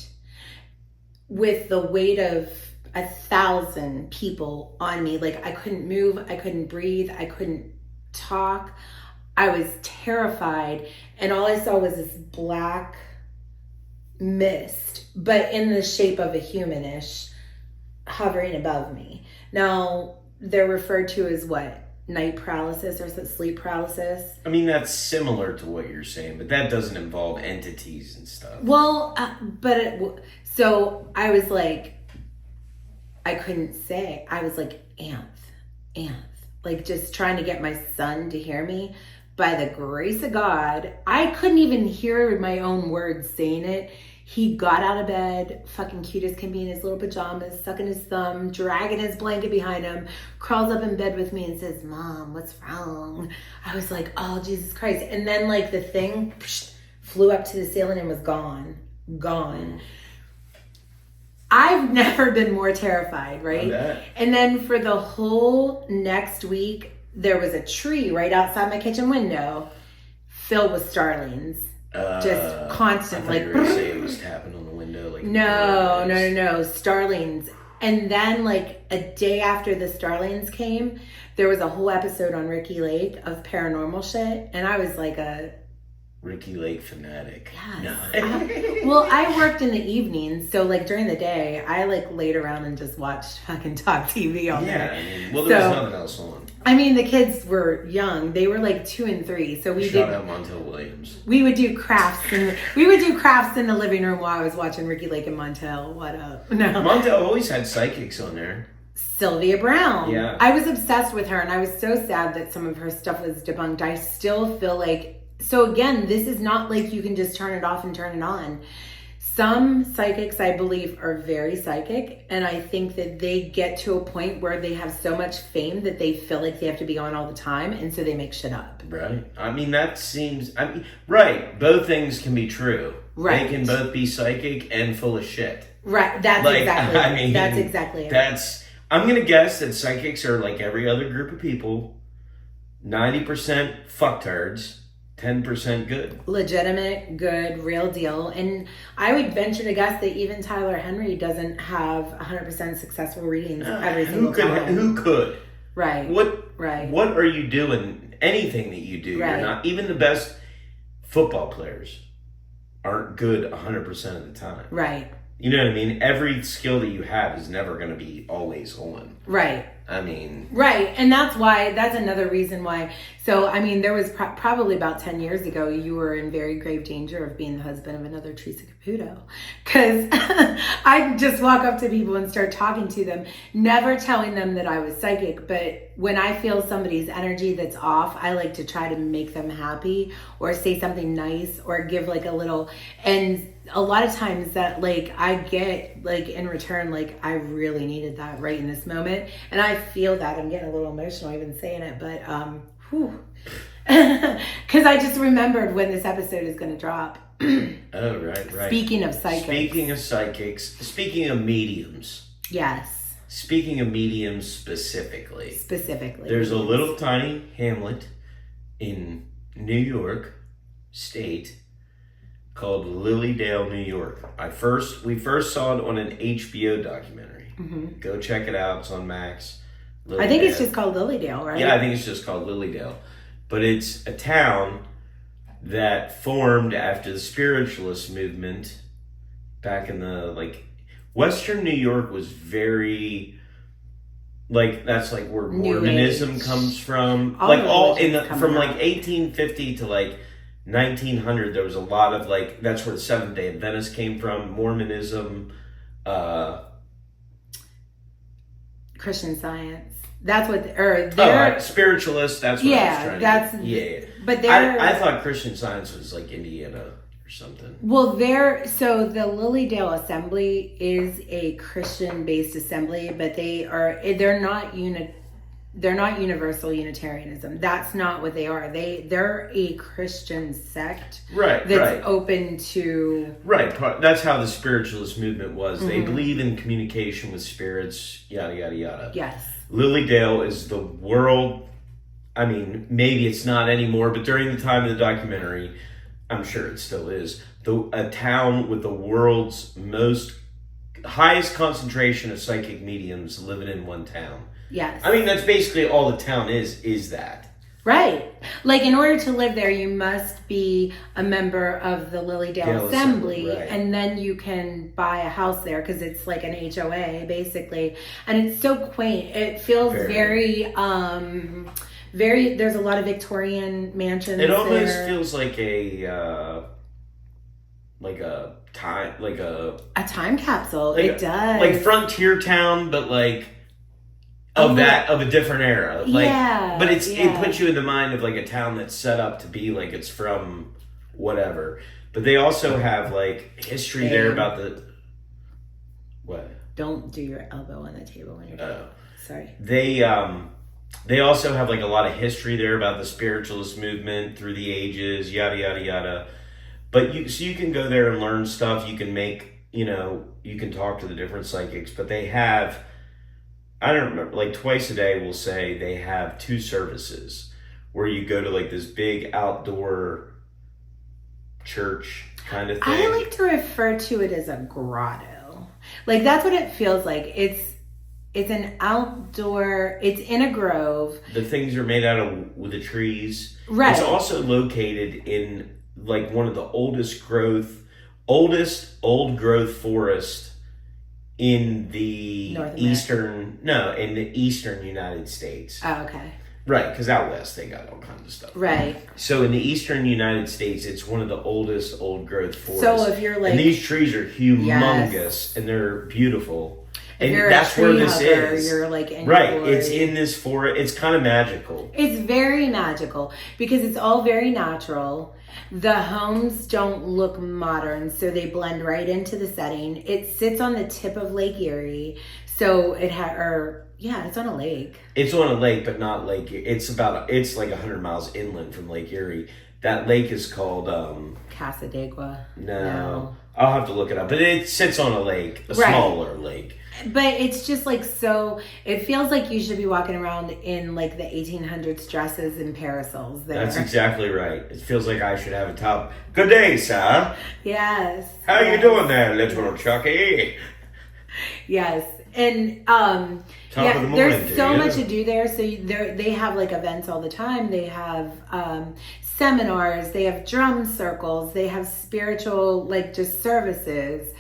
with the weight of 1,000 people on me. Like, I couldn't move, I couldn't breathe, I couldn't talk. I was terrified, and all I saw was this black mist, but in the shape of a humanish, hovering above me. Now, they're referred to as what? Night paralysis or sleep paralysis. I mean, that's similar to what you're saying, but that doesn't involve entities and stuff. Well, so I was like, I couldn't say. I was like, Anth, like just trying to get my son to hear me. By the grace of God, I couldn't even hear my own words saying it. He got out of bed, fucking cute as can be in his little pajamas, sucking his thumb, dragging his blanket behind him, crawls up in bed with me and says, Mom, what's wrong? I was like, oh, Jesus Christ. And then like the thing flew up to the ceiling and was gone. I've never been more terrified, right? And then for the whole next week, there was a tree right outside my kitchen window filled with starlings. Just constant, I thought you were gonna say it was tapping on the window. Like no, starlings. And then like a day after the starlings came, there was a whole episode on Ricky Lake of paranormal shit. And I was like a Ricky Lake fanatic. Yes. Well, I worked in the evenings, so like during the day, I like laid around and just watched fucking talk TV all day. Yeah, I mean, well, there was nothing else on. I mean, the kids were young; they were like 2 and 3. So we Shout out Montel Williams. We would do crafts, and we would do crafts in the living room while I was watching Ricky Lake and Montel. What up? No, Montel always had psychics on there. Sylvia Brown. Yeah, I was obsessed with her, and I was so sad that some of her stuff was debunked. I still feel like. So again, this is not like you can just turn it off and turn it on. Some psychics, I believe, are very psychic. And I think that they get to a point where they have so much fame that they feel like they have to be on all the time. And so they make shit up. Right. I mean, right. Both things can be true. Right. They can both be psychic and full of shit. Right. That's exactly it. I'm going to guess that psychics are like every other group of people. 90% fucktards. 10% good. Legitimate, good, real deal. And I would venture to guess that even Tyler Henry doesn't have 100% successful readings every single time. Who could? Right. What are you doing? Anything that you do, you're not. Even the best football players aren't good 100% of the time. Right. You know what I mean? Every skill that you have is never going to be always on. Right. I mean... Right. And that's another reason why. So, I mean, there was probably about 10 years ago, you were in very grave danger of being the husband of another Teresa Caputo. Because I just walk up to people and start talking to them, never telling them that I was psychic. But when I feel somebody's energy that's off, I like to try to make them happy or say something nice or give like a little... And a lot of times that like I get like in return, like I really needed that right in this moment. And I feel that. I'm getting a little emotional even saying it, but because I just remembered when this episode is going to drop. Oh, right. Speaking of psychics. Speaking of mediums. Yes. Speaking of mediums specifically. There's a little tiny hamlet in New York State called Lilydale, New York. We first saw it on an HBO documentary. Mm-hmm. Go check it out. It's on Max. Lilydale. I think it's just called Lilydale, right? Yeah, I think it's just called Lilydale. But it's a town that formed after the spiritualist movement back in the, Western New York was very, that's where Mormonism comes from. From 1850 to 1900, there was a lot of that's where the Seventh-day Adventists came from. Mormonism, Christian Science. That's what, or they're spiritualist. That's what I was trying that's to. Yeah, but they're. I thought Christian Science was like Indiana or something. Well, so the Lilydale Assembly is a Christian-based assembly, but they're not universal Unitarianism. That's not what they are. They're a Christian sect, that's open to That's how the spiritualist movement was. They believe in communication with spirits, yada yada yada. Yes. Lilydale is the world. I mean, maybe it's not anymore, but during the time of the documentary, I'm sure it still is. A town with the world's highest concentration of psychic mediums living in one town. Yes. I mean, that's basically all the town is that. Right. Like, in order to live there, you must be a member of the Lilydale Assembly, right. And then you can buy a house there because it's like an HOA, basically. And it's so quaint. It feels very there's a lot of Victorian mansions. It almost feels like a time capsule. It does. Like frontier town, but like of a different era. But it puts you in the mind of like a town that's set up to be like it's from whatever. But they also have like history there about the what? Don't do your elbow on the table when you're sorry. They also have like a lot of history there about the spiritualist movement through the ages, yada yada yada. But you can go there and learn stuff. You can you can talk to the different psychics, but they have, I don't remember, like twice a day we'll say they have 2 services where you go to like this big outdoor church kind of thing. I like to refer to it as a grotto. Like, that's what it feels like. It's an outdoor, it's in a grove. The things are made out of with the trees. Right. It's also located in like one of the oldest old growth forest in the eastern United States. Oh, okay. Right, because out west they got all kinds of stuff. Right. So in the eastern United States, it's one of the oldest old growth forests. So if you're like, and these trees are humongous and they're beautiful. And that's where this is. You're like in it's in this forest. It's kind of magical. It's very magical because it's all very natural. The homes don't look modern, so they blend right into the setting. It sits on the tip of Lake Erie, so it's on a lake. It's on a lake, but not Lake Erie. It's like 100 miles inland from Lake Erie. That lake is called Casadegua. No, I'll have to look it up. But it sits on a lake, smaller lake. But it's just like, so it feels like you should be walking around in like the 1800s dresses and parasols there. That's exactly right. It feels like I should have a top. Good day, sir. Yes. How you doing there, little Chucky? Yes. And top of the morning, there's so much to do there. So they have like events all the time. They have seminars. They have drum circles. They have spiritual, like, just services.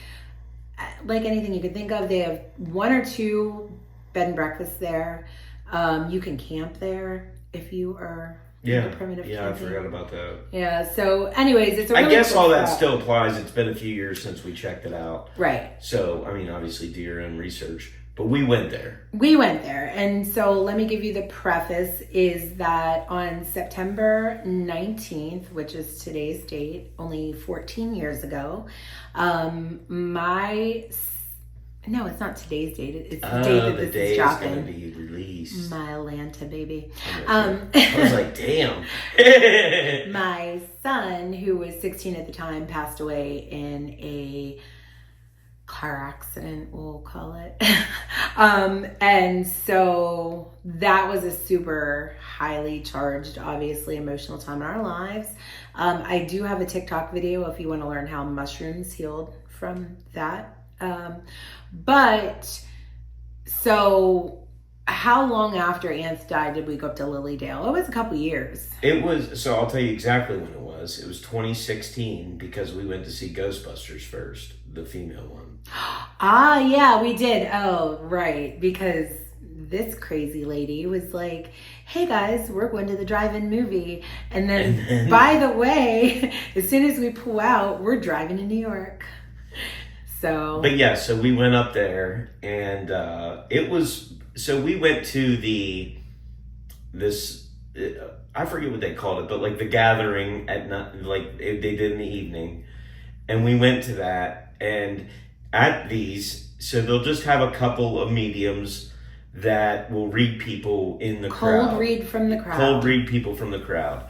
Like anything you could think of. They have 1 or 2 bed and breakfasts there. You can camp there if you are into primitive camping. I forgot about that. Yeah, so anyways, it's a really I guess cool all that spot. still applies. It's been a few years since we checked it out. Right. So, I mean, obviously do your own research. But we went there. And so let me give you the preface is that on September 19th, which is today's date, only 14 years ago, no, it's not today's date. It's the date that this is dropping. Going to be released. My Atlanta baby. I was like, damn. My son, who was 16 at the time, passed away in a car accident, we'll call it. And so that was a super highly charged, obviously emotional time in our lives. I do have a TikTok video if you want to learn how mushrooms healed from that. But so how long after Anth died did we go up to Lilydale? It was a couple years. So I'll tell you exactly when it was. It was 2016 because we went to see Ghostbusters first, the female one. Ah, yeah, we did. Oh, right. Because this crazy lady was like, hey guys, we're going to the drive-in movie. And then by the way, as soon as we pull out, we're driving to New York. So. But yeah, so we went up there and it was So we went to this I forget what they called it, but like the gathering at night, like they did in the evening, and we went to that. And at these, so they'll just have a couple of mediums that will read people in the crowd. Cold read from the crowd. Cold read people from the crowd.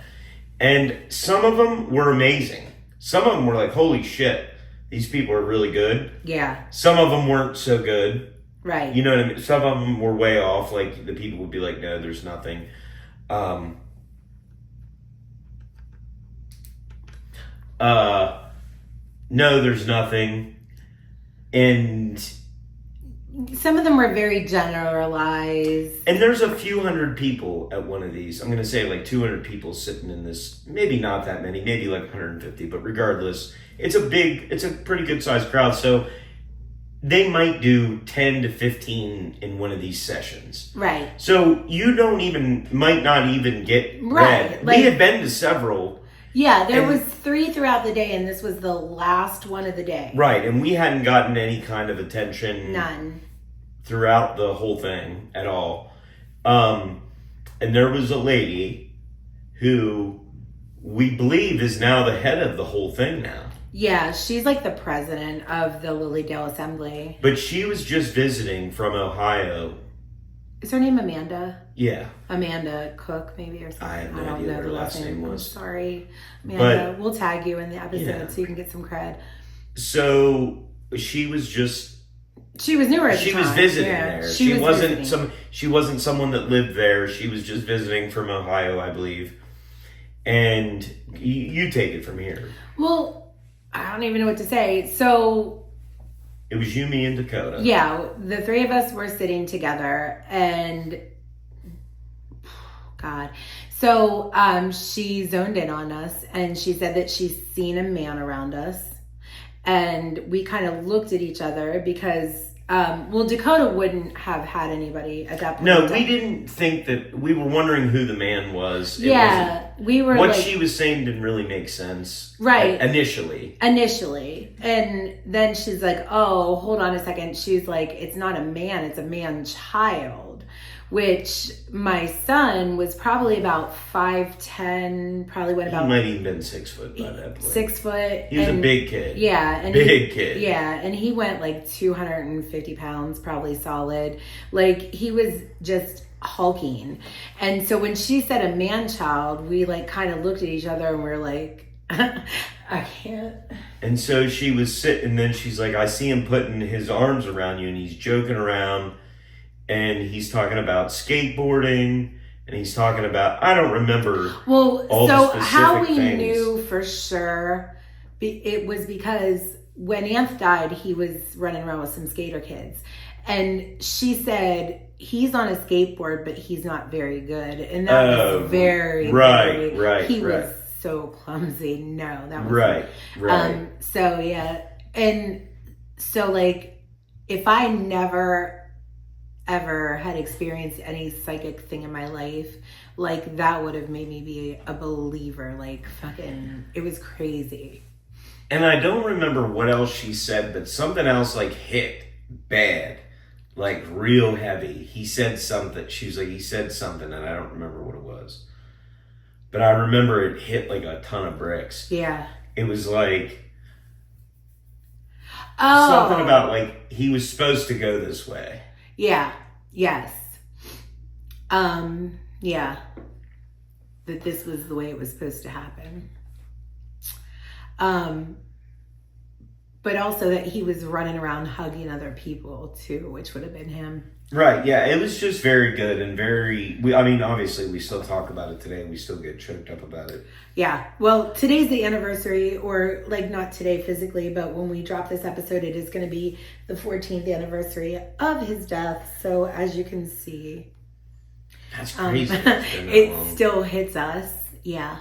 And some of them were amazing. Some of them were like, holy shit, these people are really good. Yeah. Some of them weren't so good. Right. You know what I mean? Some of them were way off. Like the people would be like, no, there's nothing. No, there's nothing. And some of them were very generalized. And there's a few hundred people at one of these. I'm going to say like 200 people sitting in this. Maybe not that many, maybe like 150, but regardless, it's a pretty good sized crowd. So they might do 10 to 15 in one of these sessions. Right. So you might not even get read. Like, we had been to several. Yeah, there was 3 throughout the day, and this was the last one of the day. Right, and we hadn't gotten any kind of attention. None. Throughout the whole thing at all. And there was a lady who we believe is now the head of the whole thing now. Yeah, she's like the president of the Lilydale Assembly. But she was just visiting from Ohio. Is her name Amanda? Yeah. Amanda Cook, maybe, or something. I have no idea what her last name was. I'm sorry, Amanda. But, we'll tag you in the episode so you can get some cred. So she was just... She was newer at the time. She was visiting there. She wasn't someone that lived there. She was just visiting from Ohio, I believe. And you take it from here. Well, I don't even know what to say. So... It was you, me, and Dakota. Yeah, the 3 of us were sitting together, and God. So she zoned in on us, and she said that she's seen a man around us, and we kind of looked at each other because, Dakota wouldn't have had anybody at that point. No, we didn't think that. We were wondering who the man was. We were. What she was saying didn't really make sense. Right. Initially. And then she's like, oh, hold on a second. She's like, it's not a man, it's a man-child. Which my son was probably about 5'10", probably went about... He might even been 6 foot by that point. 6 foot. He was a big kid. Yeah. Big kid. Yeah, and he went like 250 pounds, probably solid. Like, he was just hulking. And so when she said a man-child, we like kind of looked at each other and we're like, I can't. And so she was sitting, and then she's like, I see him putting his arms around you, and he's joking around. And he's talking about skateboarding, and he's talking about, I don't remember. Well, all so the specific how we things. knew for sure, it was because when Anth died, he was running around with some skater kids. And she said, he's on a skateboard, but he's not very good. And that was very, he was so clumsy. No, that was right. So yeah. And so like, if I never ever had experienced any psychic thing in my life, like that would have made me be a believer. Like fucking, it was crazy. And I don't remember what else she said, but something else like hit bad, like real heavy. He said something. She's like, he said something, and I don't remember what it was. But I remember it hit like a ton of bricks. Yeah. It was like something about like he was supposed to go this way. Yeah. Yes. Yeah. That this was the way it was supposed to happen. But also that he was running around hugging other people too, which would have been him. Right. Yeah. It was just very good and obviously we still talk about it today. We still get choked up about it. Yeah. Well, today's the anniversary, or like not today physically, but when we drop this episode, it is going to be the 14th anniversary of his death. So as you can see, that's crazy. It still hits us. Yeah.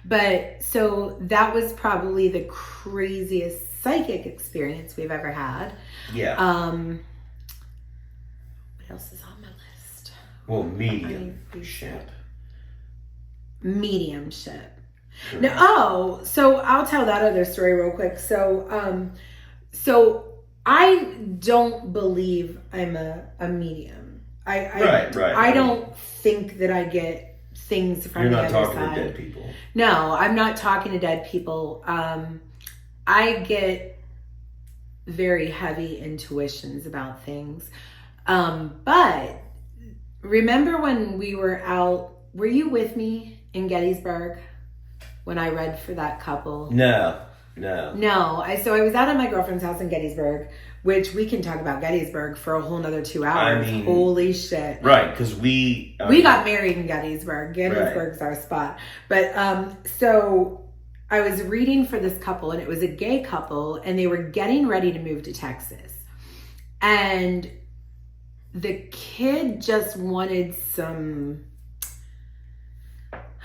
But so that was probably the craziest psychic experience we've ever had. Yeah. What else is on my list? Well, mediumship. Mediumship. No, so I'll tell that other story real quick. So I don't believe I'm a medium. Right. I don't think that I get things from the other side. You're not talking to dead people. No, I'm not talking to dead people. I get very heavy intuitions about things. But remember when we were out, were you with me in Gettysburg when I read for that couple? No. So I was out at my girlfriend's house in Gettysburg, which we can talk about Gettysburg for a whole nother 2 hours. I mean, holy shit. Right, because we got married in Gettysburg. Gettysburg's our spot. But so I was reading for this couple, and it was a gay couple, and they were getting ready to move to Texas. And the kid just wanted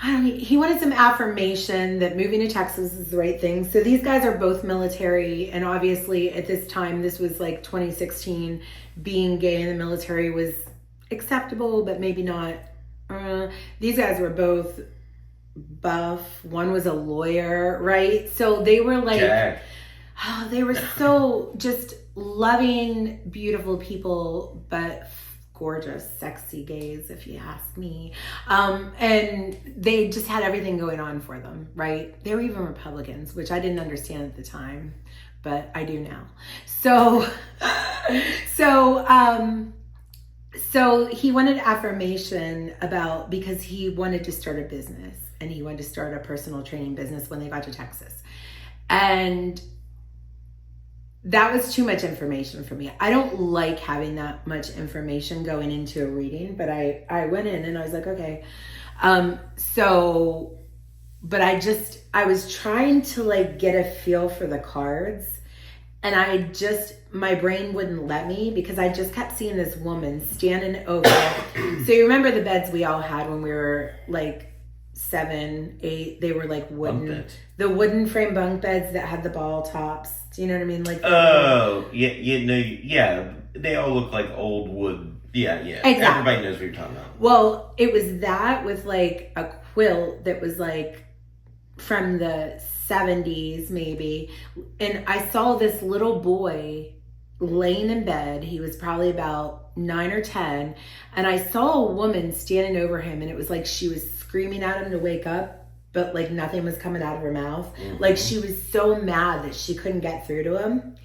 he wanted some affirmation that moving to Texas is the right thing. So these guys are both military, and obviously at this time, this was like 2016, being gay in the military was acceptable, but maybe not. These guys were both buff. One was a lawyer, right? So they were like, they were so just loving, beautiful people, but gorgeous, sexy gays, if you ask me. And they just had everything going on for them, right? They were even Republicans, which I didn't understand at the time, but I do now. So he wanted affirmation because he wanted to start a business, and he wanted to start a personal training business when they got to Texas. And that was too much information for me. I don't like having that much information going into a reading, but I went in and I was like, okay. But I was trying to like get a feel for the cards, and my brain wouldn't let me, because I just kept seeing this woman standing over. So you remember the beds we all had when we were like 7, 8, they were like wooden, the wooden frame bunk beds that had the ball tops. Do you know what I mean? Like, yeah. They all look like old wood. Yeah. Exactly. Everybody knows what you're talking about. Well, it was that with like a quilt that was like from the 70s maybe. And I saw this little boy laying in bed. He was probably about 9 or 10. And I saw a woman standing over him, and it was like she was screaming at him to wake up, but like nothing was coming out of her mouth. Mm-hmm. Like she was so mad that she couldn't get through to him.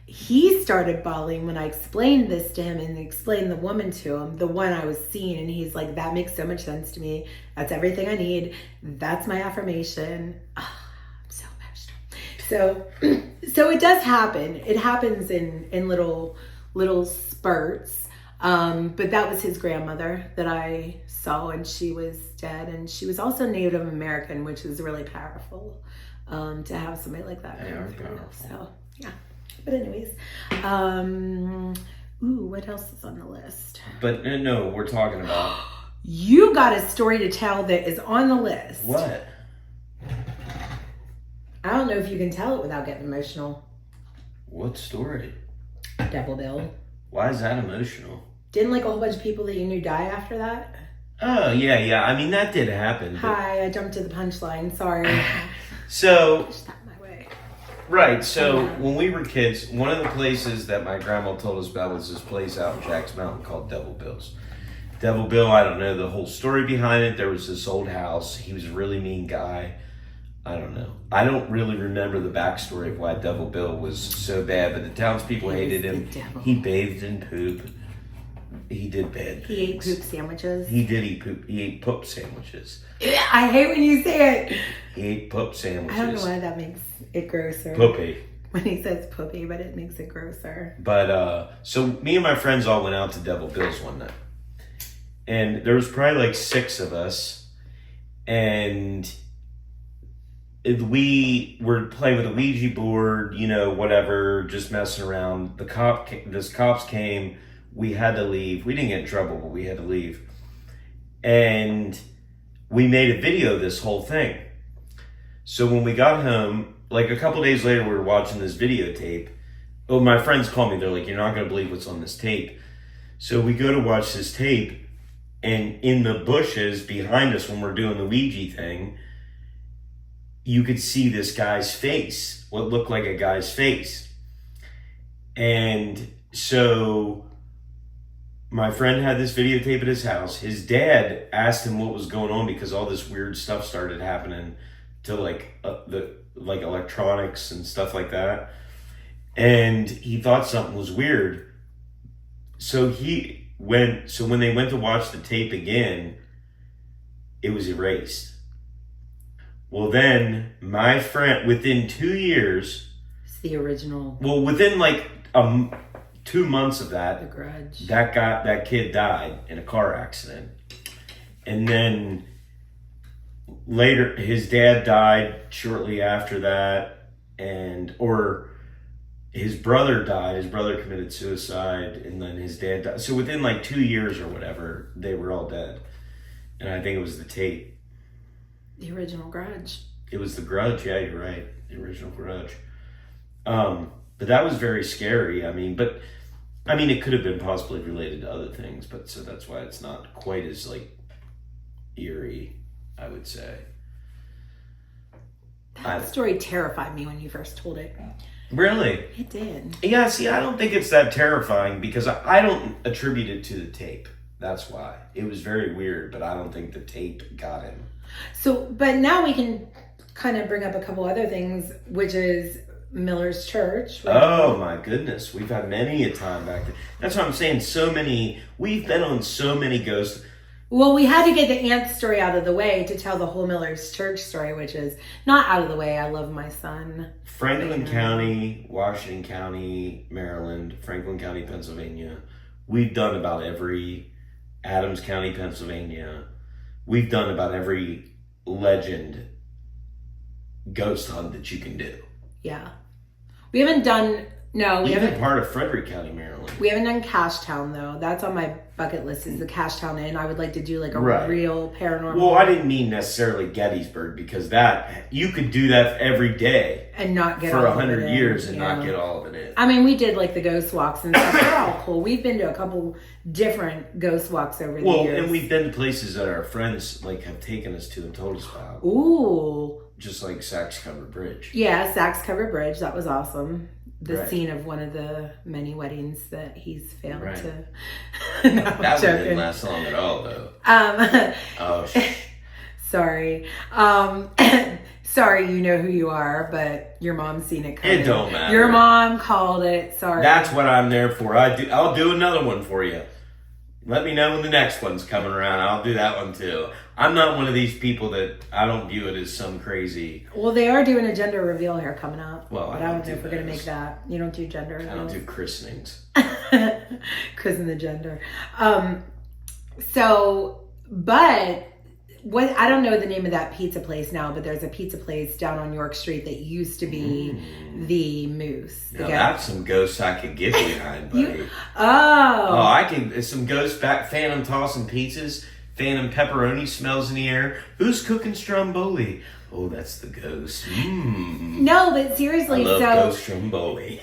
He started bawling when I explained this to him and explained the woman to him, the one I was seeing. And he's like, that makes so much sense to me. That's everything I need. That's my affirmation. Oh, I'm so emotional. So it does happen. It happens in little spurts. But that was his grandmother that I saw, and she was dead, and she was also Native American, which is really powerful to have somebody like that. They are powerful. So yeah. But anyways, what else is on the list? But no, we're talking about. You got a story to tell that is on the list. What? I don't know if you can tell it without getting emotional. What story? Devil Bill. Why is that emotional? Didn't like a whole bunch of people that you knew die after that? Oh, yeah. I mean, that did happen. Hi, I jumped to the punchline. Sorry. So, push that my way. Right. So, when we were kids, one of the places that my grandma told us about was this place out in Jack's Mountain called Devil Bill's. Devil Bill, I don't know the whole story behind it. There was this old house. He was a really mean guy. I don't know. I don't really remember the backstory of why Devil Bill was so bad, but the townspeople hated him. He bathed in poop. He did bad things. He ate poop sandwiches. He did eat poop. He ate poop sandwiches. I hate when you say it. He ate poop sandwiches. I don't know why that makes it grosser. Poopy. When he says poopy, but it makes it grosser. But, so me and my friends all went out to Devil Bill's one night. And there was probably like 6 of us. And we were playing with a Ouija board, whatever, just messing around. This cops came. We had to leave. We didn't get in trouble, but we had to leave. And we made a video of this whole thing. So when we got home, like a couple days later, we were watching this videotape. Oh, my friends called me. They're like, you're not going to believe what's on this tape. So we go to watch this tape. And in the bushes behind us when we're doing the Ouija thing, you could see this guy's face, what looked like a guy's face. And so my friend had this videotape at his house. His dad asked him what was going on because all this weird stuff started happening to the electronics and stuff like that. And he thought something was weird. So when they went to watch the tape again, it was erased. Well, then my friend, within 2 years, It's the original. well, within 2 months of that, The Grudge. that kid died in a car accident. And then later, his dad died shortly after that, or his brother died. His brother committed suicide, and then his dad died. So within 2 years or whatever, they were all dead. And I think it was the tape. The original Grudge. It was the Grudge. Yeah, you're right. The original Grudge. But that was very scary. It could have been possibly related to other things, but so that's why it's not quite as eerie, I would say. That story terrified me when you first told it. Really? It did. Yeah, see, I don't think it's that terrifying because I don't attribute it to the tape. That's why. It was very weird, but I don't think the tape got him. So, but now we can kind of bring up a couple other things, which is Miller's Church. Right? Oh my goodness. We've had many a time back then. That's what I'm saying. We've been on so many ghosts. Well, we had to get the aunt story out of the way to tell the whole Miller's Church story, which is not out of the way. I love my son. Franklin County, Washington County, Maryland, Franklin County, Pennsylvania. We've done about every Adams County, Pennsylvania. We've done about every legend ghost hunt that you can do. Yeah. We haven't done, no, we Even haven't. part of Frederick County, Maryland. We haven't done Cashtown though. That's on my bucket list is the Cashtown Inn. I would like to do a Right. real paranormal. Well, I didn't mean necessarily Gettysburg because that you could do that every day and not get for all of it 100 in, years and yeah. not get all of it in. I mean, we did the ghost walks and stuff. They're all cool. We've been to a couple different ghost walks over the years. And we've been to places that our friends have taken us to and told us about. Ooh. Just like Saks Covered Bridge. Yeah, Saks Covered Bridge. That was awesome. The Right. scene of one of the many weddings that he's failed Right. to. No, I'm That one joking. didn't last long at all, though. Oh, Sorry. Sorry, you know who you are, but your mom's seen it coming. It don't matter. Your mom called it. Sorry. That's what I'm there for. I'll do another one for you. Let me know when the next one's coming around. I'll do that one too. I'm not one of these people that I don't view it as some crazy. Well, they are doing a gender reveal here coming up. Well, but I don't know if we're going to make that. You don't do gender I don't reveals? do christenings. Christen the gender. But what I don't know the name of that pizza place now, but there's a pizza place down on York Street that used to be the Moose. Now that's some ghosts I could get behind, buddy. Oh, I can. Some ghosts back. Phantom tossing pizzas. Phantom pepperoni smells in the air. Who's cooking stromboli? Oh, that's the ghost. no, but seriously, I love so ghost stromboli.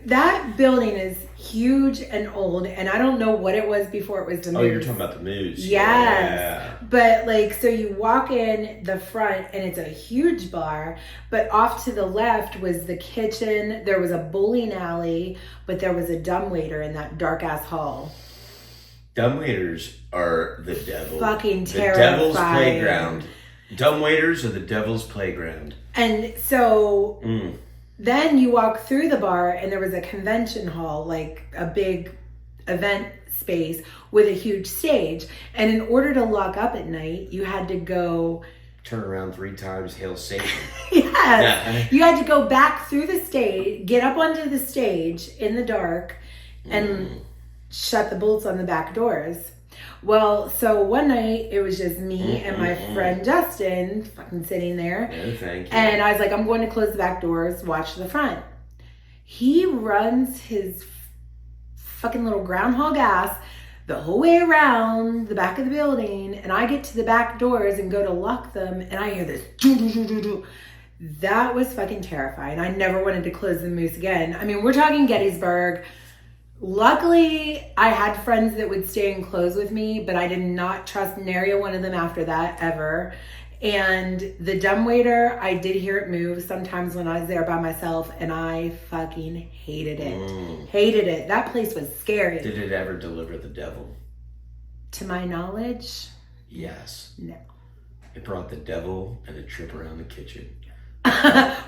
that building is huge and old, and I don't know what it was before it was the Moose. Oh, you're talking about the Moose. Yes. Yeah. But so you walk in the front and it's a huge bar, but off to the left was the kitchen. There was a bowling alley, but there was a dumbwaiter in that dark ass hall. Dumbwaiters are the devil. Fucking The terrifying. devil's playground. Dumbwaiters are the devil's playground. And so then you walk through the bar and there was a convention hall, like a big event space with a huge stage. And in order to lock up at night, you had to go... Turn around 3 times, hail Satan. Yes. Yeah. You had to go back through the stage, get up onto the stage in the dark, and shut the bolts on the back doors. Well, so one night it was just me and my friend Justin fucking sitting there. No, thank you. And I was like, I'm going to close the back doors, watch the front. He runs his fucking little groundhog ass the whole way around the back of the building, and I get to the back doors and go to lock them, and I hear this doo-doo-doo-doo-doo. That was fucking terrifying. I never wanted to close the Moose again. I mean, we're talking Gettysburg. Luckily, I had friends that would stay and close with me, but I did not trust nary one of them after that ever. And the dumbwaiter, I did hear it move sometimes when I was there by myself, and I fucking hated it. Hated it. That place was scary. Did it ever deliver the devil? To my knowledge, yes. no. It brought the devil and a trip around the kitchen.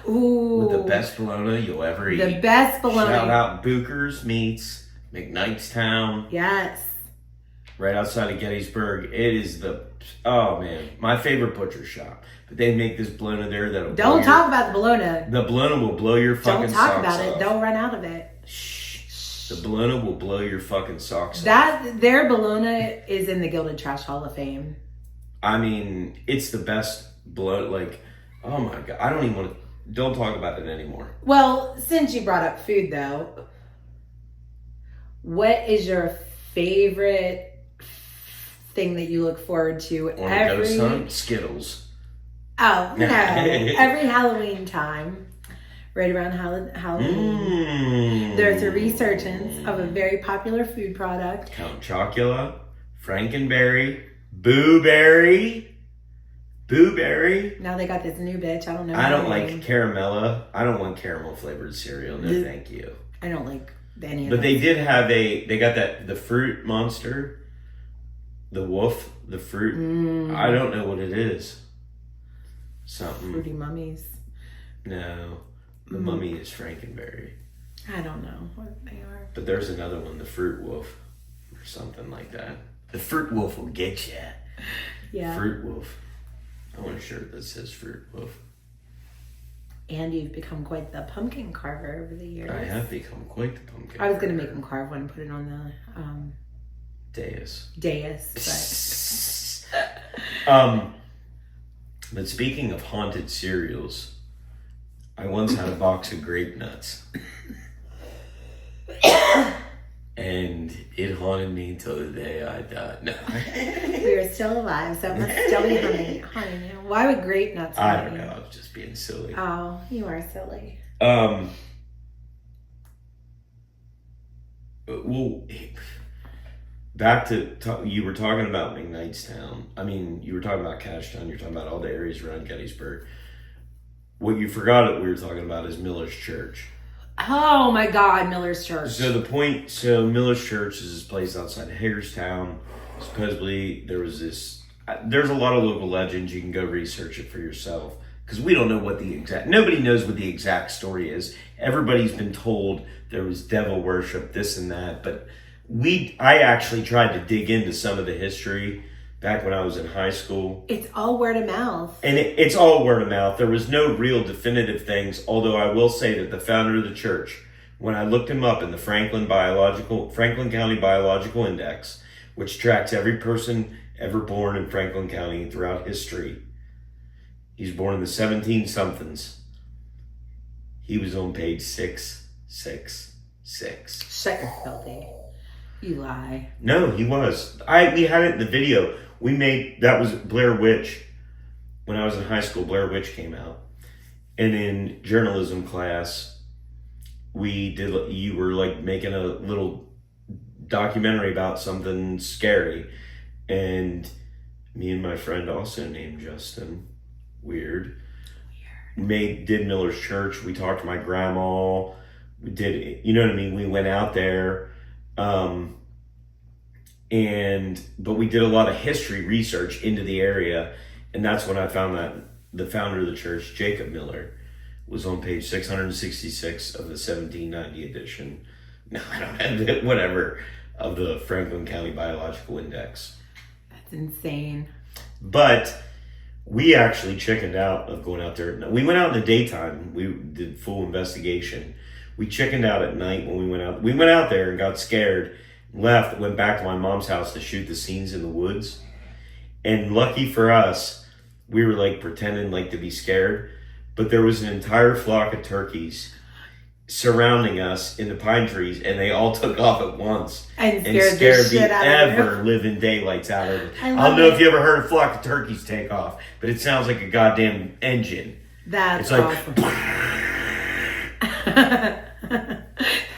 Ooh. With the best bologna you'll ever eat. The best bologna. Shout out Booker's Meats, McKnightstown. Yes. Right outside of Gettysburg. It is oh man, my favorite butcher shop. But they make this bologna there that'll Don't talk about the bologna. The bologna will blow your fucking socks off. Don't talk about it. Don't run out of it. Shh. The bologna will blow your fucking socks off. Their bologna is in the Gilded Trash Hall of Fame. I mean, it's the best bologna. Like, oh my God. I don't even want to. Don't talk about it anymore. Well, since you brought up food though, what is your favorite thing that you look forward to every time? Skittles. Oh no! Every Halloween time, right around Halloween, there's a resurgence of a very popular food product. Count Chocula, Frankenberry, Boo-Berry. Now they got this new bitch. I don't know. I don't like Caramella. I don't want caramel flavored cereal. No, thank you. I don't like any of But them. they did have they got the fruit monster. The wolf, the fruit. I don't know what it is. Something. Fruity mummies. No. The mummy is Frankenberry. I don't know what they are. But there's another one, the fruit wolf. Or something like that. The fruit wolf will get you. Yeah. Fruit wolf. I want a shirt that says fruit wolf. And you've become quite the pumpkin carver over the years. I have become quite the pumpkin I was going to carver. make him carve one and put it on the dais. But speaking of haunted cereals, I once had a box of grape nuts. And it haunted me until the day I died. No. We are still alive, so it must still be haunting you. Why would grape nuts I haunt don't you? know. I was just being silly. Oh, you are silly. Well, back to you were talking about McKnightstown. I mean, you were talking about Cashtown. You're talking about all the areas around Gettysburg. What you forgot that we were talking about is Miller's Church. Oh my God, Miller's Church. So Miller's Church is this place outside of Hagerstown. Supposedly there's a lot of local legends. You can go research it for yourself. Because we don't know nobody knows what the exact story is. Everybody's been told there was devil worship, this and that. But I actually tried to dig into some of the history back when I was in high school. It's all word of mouth. And it's all word of mouth. There was no real definitive things, although I will say that the founder of the church, when I looked him up in the Franklin County Biological Index, which tracks every person ever born in Franklin County throughout history, he's born in the 17-somethings. He was on page 666. Shut your filthy. You lie. No, he was. We had it in the video. That was Blair Witch. When I was in high school, Blair Witch came out. And in journalism class, you were like making a little documentary about something scary. And me and my friend, also named Justin, did Miller's Church. We talked to my grandma. We did, you know what I mean? We went out there. But we did a lot of history research into the area, and that's when I found that the founder of the church, Jacob Miller, was on page 666 of the 1790 edition. No, I don't have it, whatever, of the Franklin County Biological Index. That's insane. But we actually chickened out of going out there. We went out in the daytime. We did full investigation. We chickened out at night when we went out. We went out there and got scared, left, went back to my mom's house to shoot the scenes in the woods. And lucky for us, we were like pretending like to be scared. But there was an entire flock of turkeys surrounding us in the pine trees, and they all took off at once and scared the shit out of you. ever living daylights out of it. I don't know if you ever heard a flock of turkeys take off, but it sounds like a goddamn engine. That's it's like awesome.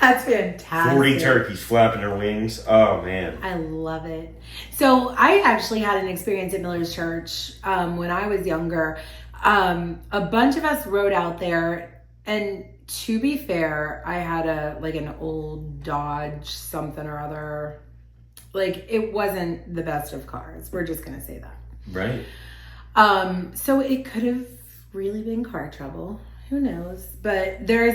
That's fantastic. 40 turkeys flapping their wings. Oh, man. I love it. So I actually had an experience at Miller's Church when I was younger. A bunch of us rode out there, and to be fair, I had an old Dodge something or other. Like, it wasn't the best of cars. We're just going to say that. Right. So it could have really been car trouble. Who knows? But there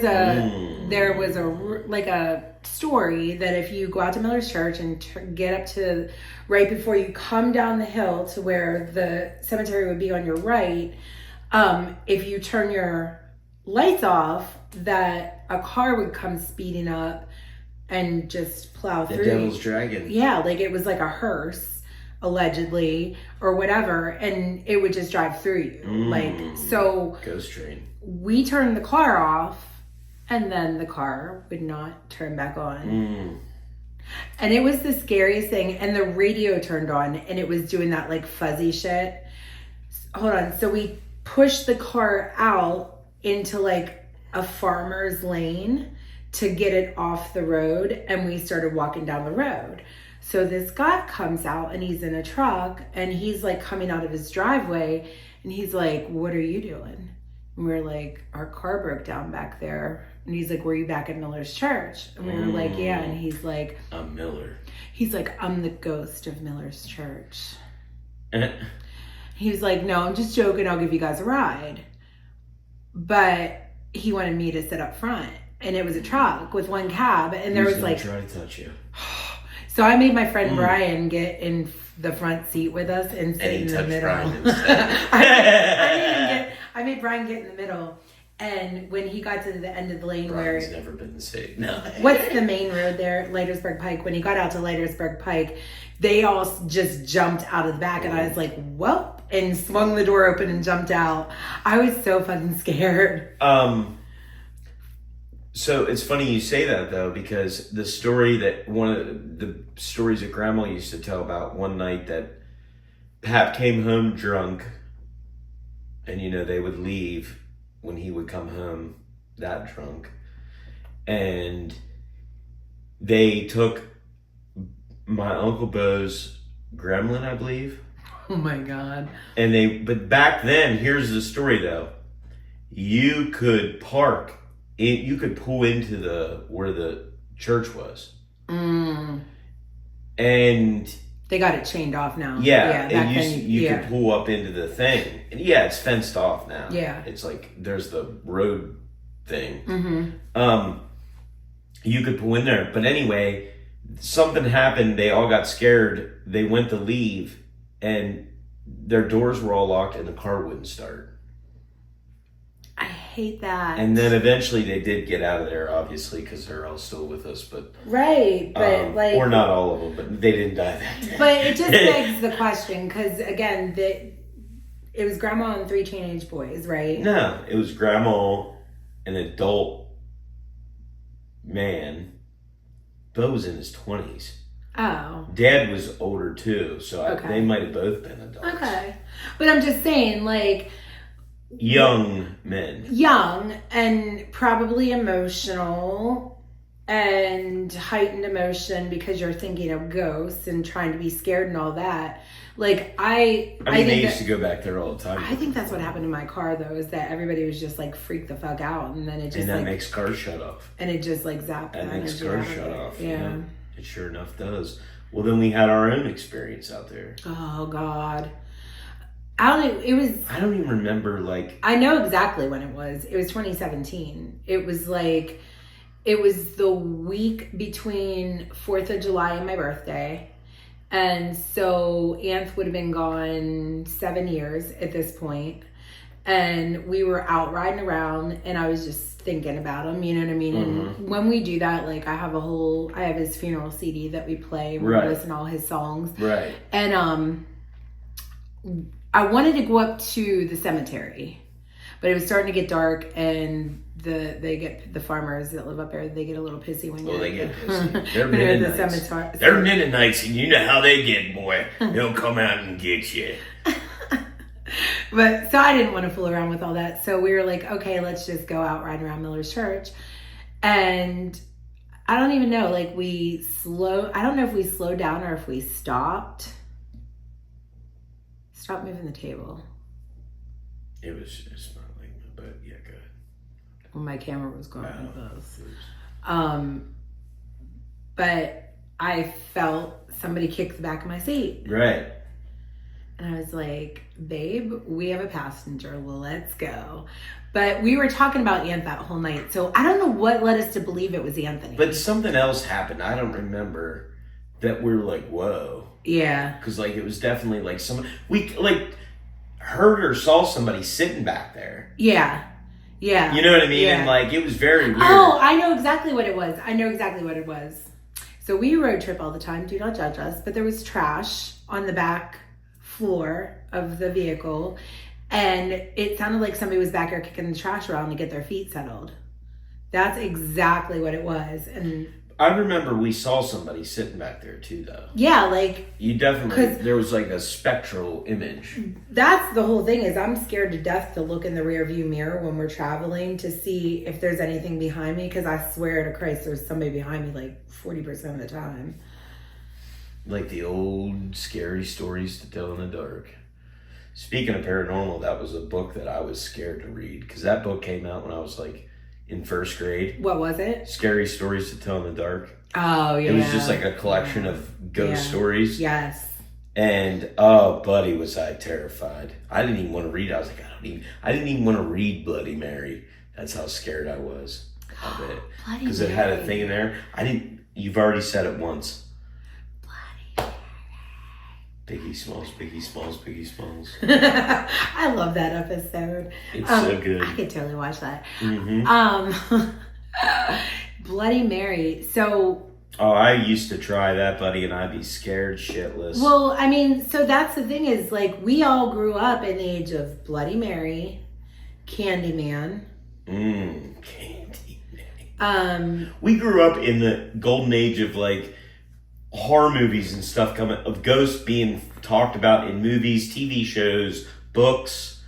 was a story that if you go out to Miller's Church and get up to right before you come down the hill to where the cemetery would be on your right, if you turn your lights off, that a car would come speeding up and just plow through. The Devil's Dragon. Yeah, like it was like a hearse, allegedly, or whatever, and it would just drive through you. So Ghost train. We turned the car off, and then the car would not turn back on. And it was the scariest thing. And the radio turned on, and it was doing that like fuzzy shit. Hold on. So we pushed the car out into like a farmer's lane to get it off the road, and we started walking down the road. So this guy comes out, and he's in a truck, and he's like coming out of his driveway, and he's like, "What are you doing?" And we were like, "Our car broke down back there." And he's like, "Were you back at Miller's Church?" And we were like, "Yeah." And he's like, I'm Miller. He's like, "I'm the ghost of Miller's Church." He was like, "No, I'm just joking. I'll give you guys a ride." But he wanted me to sit up front. And it was a truck with one cab. And there was like... try to touch you. So I made my friend Brian get in the front seat with us and sit in the middle. I made Brian get in the middle. And when he got to the end of the lane Brian's never been the same. No. What's the main road there? Leitersburg Pike. When he got out to Leitersburg Pike, they all just jumped out of the back. And I was like, "Well," and swung the door open and jumped out. I was so fucking scared. So it's funny you say that, though, because the story that one of the stories that Grandma used to tell about one night that Pap came home drunk, and they would leave when he would come home that drunk, and they took my Uncle Bo's gremlin, I believe. Oh my God. But back then, here's the story though, you could park. You could pull into where the church was. And they got it chained off now. Yeah, you could pull up into the thing. And yeah, it's fenced off now. Yeah. It's like there's the road thing. Mm-hmm. You could pull in there. But anyway, something happened. They all got scared. They went to leave, and their doors were all locked, and the car wouldn't start. I hate that. And then eventually they did get out of there, obviously, because they're all still with us. But right, but or not all of them, but they didn't die that day. But it just begs the question, because again, it was Grandma and 3 teenage boys, right? No, it was Grandma, an adult man. Bo was in his 20s. Oh. Dad was older too, so they might have both been adults. Okay, but I'm just saying, like. Young men. Young and probably emotional and heightened emotion because you're thinking of ghosts and trying to be scared and all that. Like, I mean, they used to go back there all the time. I think that's what happened in my car, though, is that everybody was just like freaked the fuck out, and then it just and that makes cars shut off. And it just like zapped. That makes cars shut off. Yeah. It sure enough does. Well, then we had our own experience out there. Oh God. I don't even remember, like... I know exactly when it was. It was 2017. It was the week between 4th of July and my birthday. And so Anth would have been gone 7 years at this point. And we were out riding around, and I was just thinking about him, you know what I mean? Mm-hmm. And when we do that, like, I have his funeral CD that we play. We listen to all his songs. Right. And, I wanted to go up to the cemetery, but it was starting to get dark, and the farmers that live up there, they get a little pissy when they get pissy. They're Mennonites. They're Mennonites, and you know how they get, boy. They'll come out and get you. But so I didn't want to fool around with all that. So we were like, okay, let's just go out riding around Miller's Church. And I don't even know. Like I don't know if we slowed down or if we stopped. Stop moving the table. It was smiling, but yeah, good. Well, my camera was going like this. But I felt somebody kick the back of my seat. Right. And I was like, babe, we have a passenger. Let's go. But we were talking about Ant that whole night. So I don't know what led us to believe it was Anthony. But something else happened. I don't remember that we were like, whoa. Yeah. Because like it was definitely like we like heard or saw somebody sitting back there. Yeah. Yeah. You know what I mean? Yeah. And like it was very weird. Oh, I know exactly what it was. So we road trip all the time. Do not judge us. But there was trash on the back floor of the vehicle. And it sounded like somebody was back there kicking the trash around to get their feet settled. That's exactly what it was. And I remember we saw somebody sitting back there too, though. yeah, like you definitely there was like a spectral image. That's the whole thing. Is I'm scared to death to look in the rear view mirror when we're traveling to see if there's anything behind me. Because I swear to Christ, there's somebody behind me like 40% of the time. Like the old scary stories to tell in the dark. Speaking of paranormal, that was a book that I was scared to read because that book came out when I was like in first grade. What was it? Scary Stories to Tell in the Dark. Oh, yeah. It was just like a collection of ghost stories. Yes. And oh, buddy, was I terrified. I didn't even want to read it. I was like, I didn't even want to read Bloody Mary. That's how scared I was of it. Because it had a thing in there. You've already said it once. Biggie Smalls, Biggie Smalls, Biggie Smalls. I love that episode. It's so good. I could totally watch that. Mm-hmm. Bloody Mary. So. Oh, I used to try that, buddy, and I'd be scared shitless. Well, I mean, so that's the thing is, like, we all grew up in the age of Bloody Mary, Candyman. Candyman. We grew up in the golden age of, like, horror movies and stuff of ghosts being talked about in movies, TV shows, books.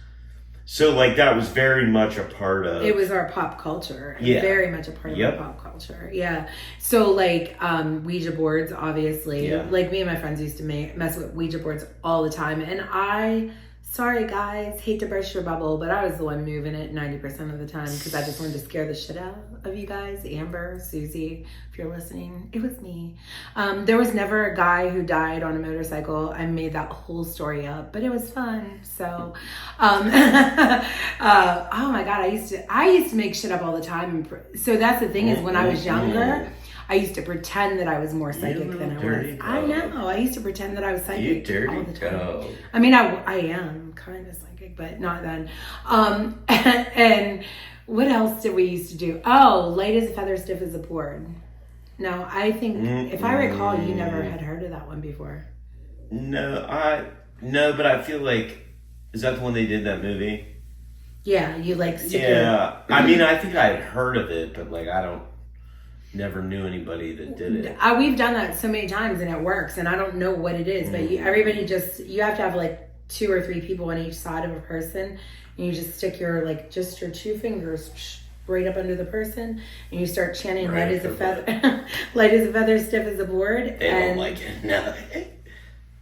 So like that was very much a part of it was our pop culture. Yeah. Very much a part of our pop culture. Yeah. So like Ouija boards, obviously. Yeah. Like me and my friends used to mess with Ouija boards all the time. And sorry guys, hate to burst your bubble, but I was the one moving it 90% of the time because I just wanted to scare the shit out of you guys. Amber, Susie, if you're listening, it was me. There was never a guy who died on a motorcycle. I made that whole story up, but it was fun. So, oh my God, I used to make shit up all the time. So that's the thing is when I was younger, I used to pretend that I was more psychic than I was. I know. I used to pretend that I was psychic all the time. I mean, I am kind of psychic, but not then. And what else did we used to do? Oh, light as a feather, stiff as a board. No, I think, if I recall, you never had heard of that one before. No, but I feel like, is that the one they did that movie? Yeah, you like stick I mean, I think I had heard of it, but like, never knew anybody that did it. We've done that so many times and it works, and I don't know what it is, but you have to have like 2 or 3 people on each side of a person, and you just stick your your 2 fingers right up under the person, and you start chanting light as a feather, light as a feather, stiff as a board. They don't like it. No.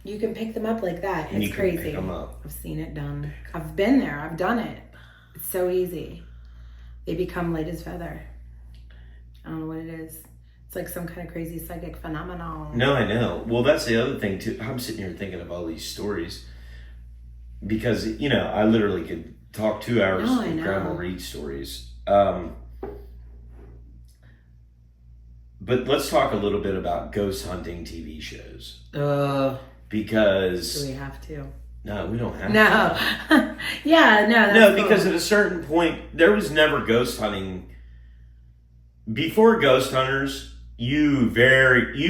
You can pick them up like that. It's crazy. Pick them up. I've seen it done. I've been there. I've done it. It's so easy. They become light as feather. I don't know what it is. It's like some kind of crazy psychic phenomenon. No, I know. Well, that's the other thing too. I'm sitting here thinking of all these stories because, I literally could talk 2 hours with Grandma read stories. But let's talk a little bit about ghost hunting TV shows. Because... Do we have to? No, we don't have to. No. Yeah, no. No, because at a certain point, there was never ghost hunting. Before ghost hunters, you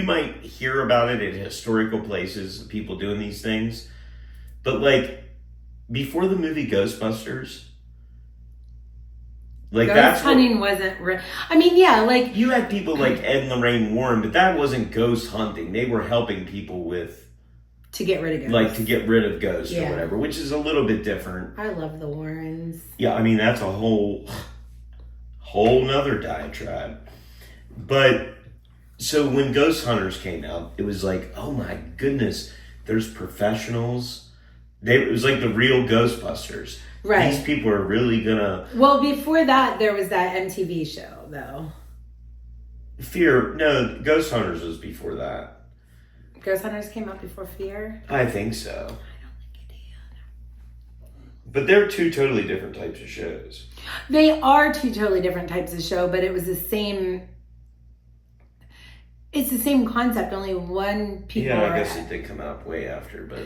might hear about it at historical places, people doing these things. But like, before the movie Ghostbusters... Like ghost hunting wasn't real. I mean, yeah, like... You had people like Ed and Lorraine Warren, but that wasn't ghost hunting. They were helping people with... To get rid of ghosts. Like, to get rid of ghosts or whatever, which is a little bit different. I love the Warrens. Yeah, I mean, that's a whole nother diatribe. But So when Ghost Hunters came out, it was like, oh my goodness, there's professionals. It was like the real Ghostbusters. Right. These people are really gonna... Well, before that, there was that MTV show, though. No, Ghost Hunters was before that. Ghost Hunters came out before Fear? I think so. I don't think it did. But they're two totally different types of shows. They are two totally different types of show, but it was the same... It's the same concept, only one people Yeah, I guess it did come out way after, but...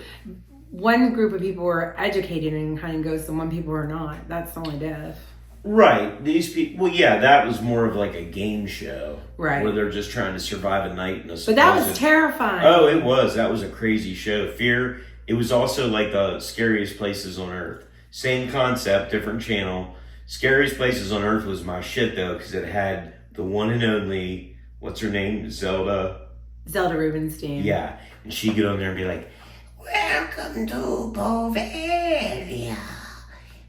One group of people were educated in hunting ghosts and one people were not. That's the only diff. Right. These people... Well, yeah, that was more of like a game show. Right. Where they're just trying to survive a night in a... But that was terrifying. Oh, it was. That was a crazy show. Fear, it was also like the Scariest Places on Earth. Same concept, different channel. Scariest Places on Earth was my shit, though, because it had the one and only... What's her name? Zelda Rubinstein. Yeah. And she'd get on there and be like, welcome to Bavaria,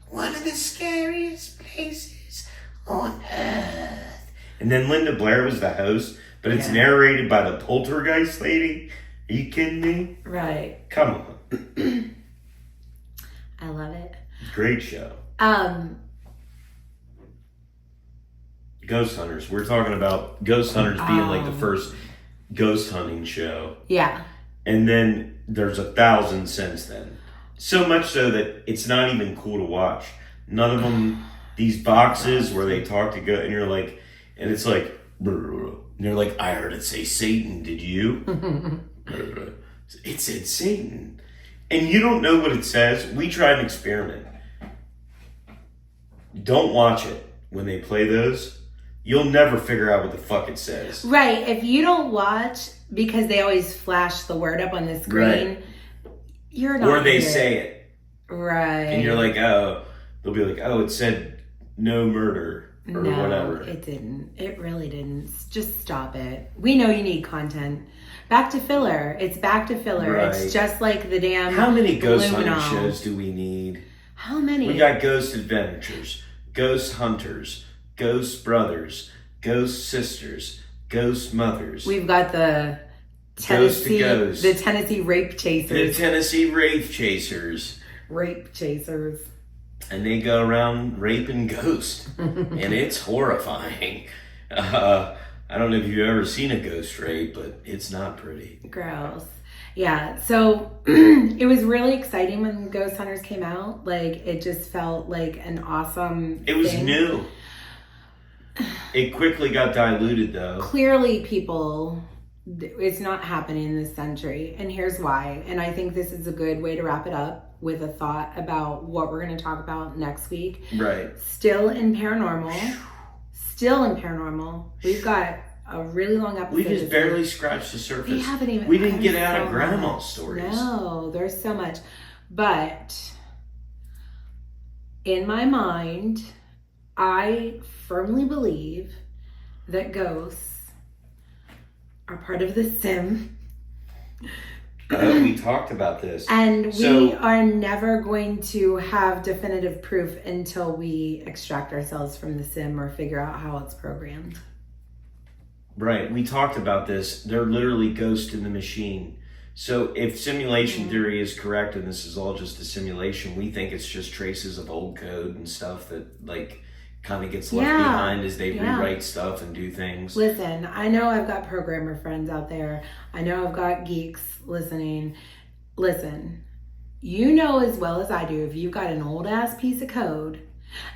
one of the scariest places on Earth. And then Linda Blair was the host, but it's narrated by the poltergeist lady. Are you kidding me? Right. Come on. I love it. Great show. Ghost Hunters. We're talking about Ghost Hunters being like the first ghost hunting show. Yeah. And then there's 1,000 since then. So much so that it's not even cool to watch. None of them, these boxes where they talk to go, and you're like, and it's like, and they're like, I heard it say Satan, did you? It said Satan. And you don't know what it says. We tried an experiment. Don't watch it when they play those. You'll never figure out what the fuck it says. Right. If you don't watch, because they always flash the word up on the screen, you're not. Or they say it. Right. And you're like, oh, they'll be like, oh, it said no murder or whatever. It didn't. It really didn't. Just stop it. We know you need content. Back to filler. It's back to filler. Right. It's just like the damn... How many ghost Luminol. hunting shows do we need? How many? We got Ghost Adventures, Ghost Hunters, Ghost Brothers, Ghost Sisters, Ghost Mothers. We've got the Tennessee Rape Chasers. The Tennessee Rape Chasers. Rape Chasers. And they go around raping ghosts. And it's horrifying. I don't know if you've ever seen a ghost rape, but it's not pretty. Gross. Yeah, so it was really exciting when Ghost Hunters came out. Like, it just felt like an awesome It was thing. new. It quickly got diluted, though. Clearly, people, it's not happening in this century. And here's why. And I think this is a good way to wrap it up with a thought about what we're going to talk about next week. Right. Still in paranormal. We've got a really long episode. We just barely scratched the surface. We haven't even. We didn't get out of grandma's stories. No, there's so much. But in my mind, I firmly believe that ghosts are part of the sim. Oh, we talked about this. And we are never going to have definitive proof until we extract ourselves from the sim or figure out how it's programmed. Right. We talked about this. They're literally ghosts in the machine. So if simulation theory is correct and this is all just a simulation, we think it's just traces of old code and stuff that like kind of gets left behind as they rewrite stuff and do things. Listen, I know I've got programmer friends out there. I know I've got geeks listening. Listen, you know as well as I do, if you've got an old ass piece of code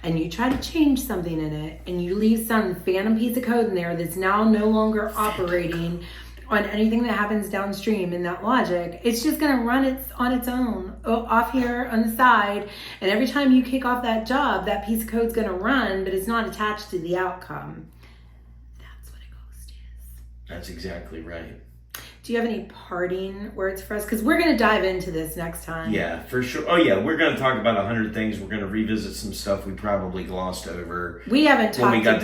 and you try to change something in it and you leave some phantom piece of code in there that's now no longer operating on anything that happens downstream in that logic, it's just going to run on its own off here on the side. And every time you kick off that job, that piece of code's going to run, but it's not attached to the outcome. That's what a ghost is. That's exactly right. Do you have any parting words for us? Because we're going to dive into this next time. Yeah, for sure. Oh, yeah. We're going to talk about 100 things. We're going to revisit some stuff we probably glossed over. We haven't talked about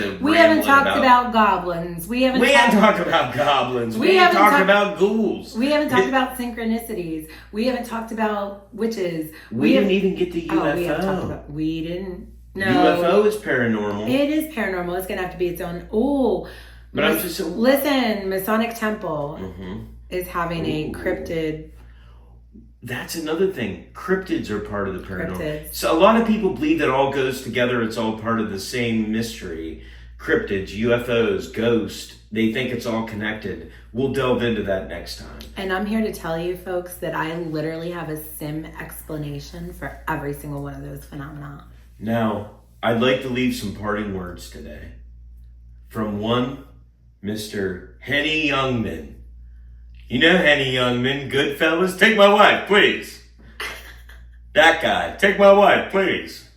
goblins. We haven't talked about goblins. We haven't talked about ghouls. We haven't talked about synchronicities. We haven't talked about witches. We didn't even get to UFO. We didn't. No. UFO is paranormal. It is paranormal. It's going to have to be its own. Oh, But I'm just listen. Masonic Temple Mm-hmm. is having a cryptid. That's another thing. Cryptids are part of the paranormal. Cryptids. So a lot of people believe that all goes together. It's all part of the same mystery. Cryptids, UFOs, ghosts. They think it's all connected. We'll delve into that next time. And I'm here to tell you, folks, that I literally have a sim explanation for every single one of those phenomena. Now, I'd like to leave some parting words today. From one Mr. Henny Youngman. You know Henny Youngman, Goodfellas? Take my wife, please. That guy, take my wife, please.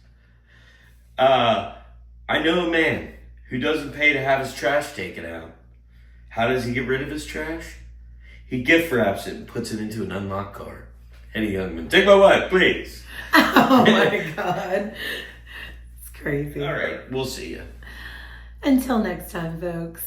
I know a man who doesn't pay to have his trash taken out. How does he get rid of his trash? He gift wraps it and puts it into an unlocked car. Henny Youngman, take my wife, please. Oh my God. It's crazy. All right, we'll see you. Until next time, folks.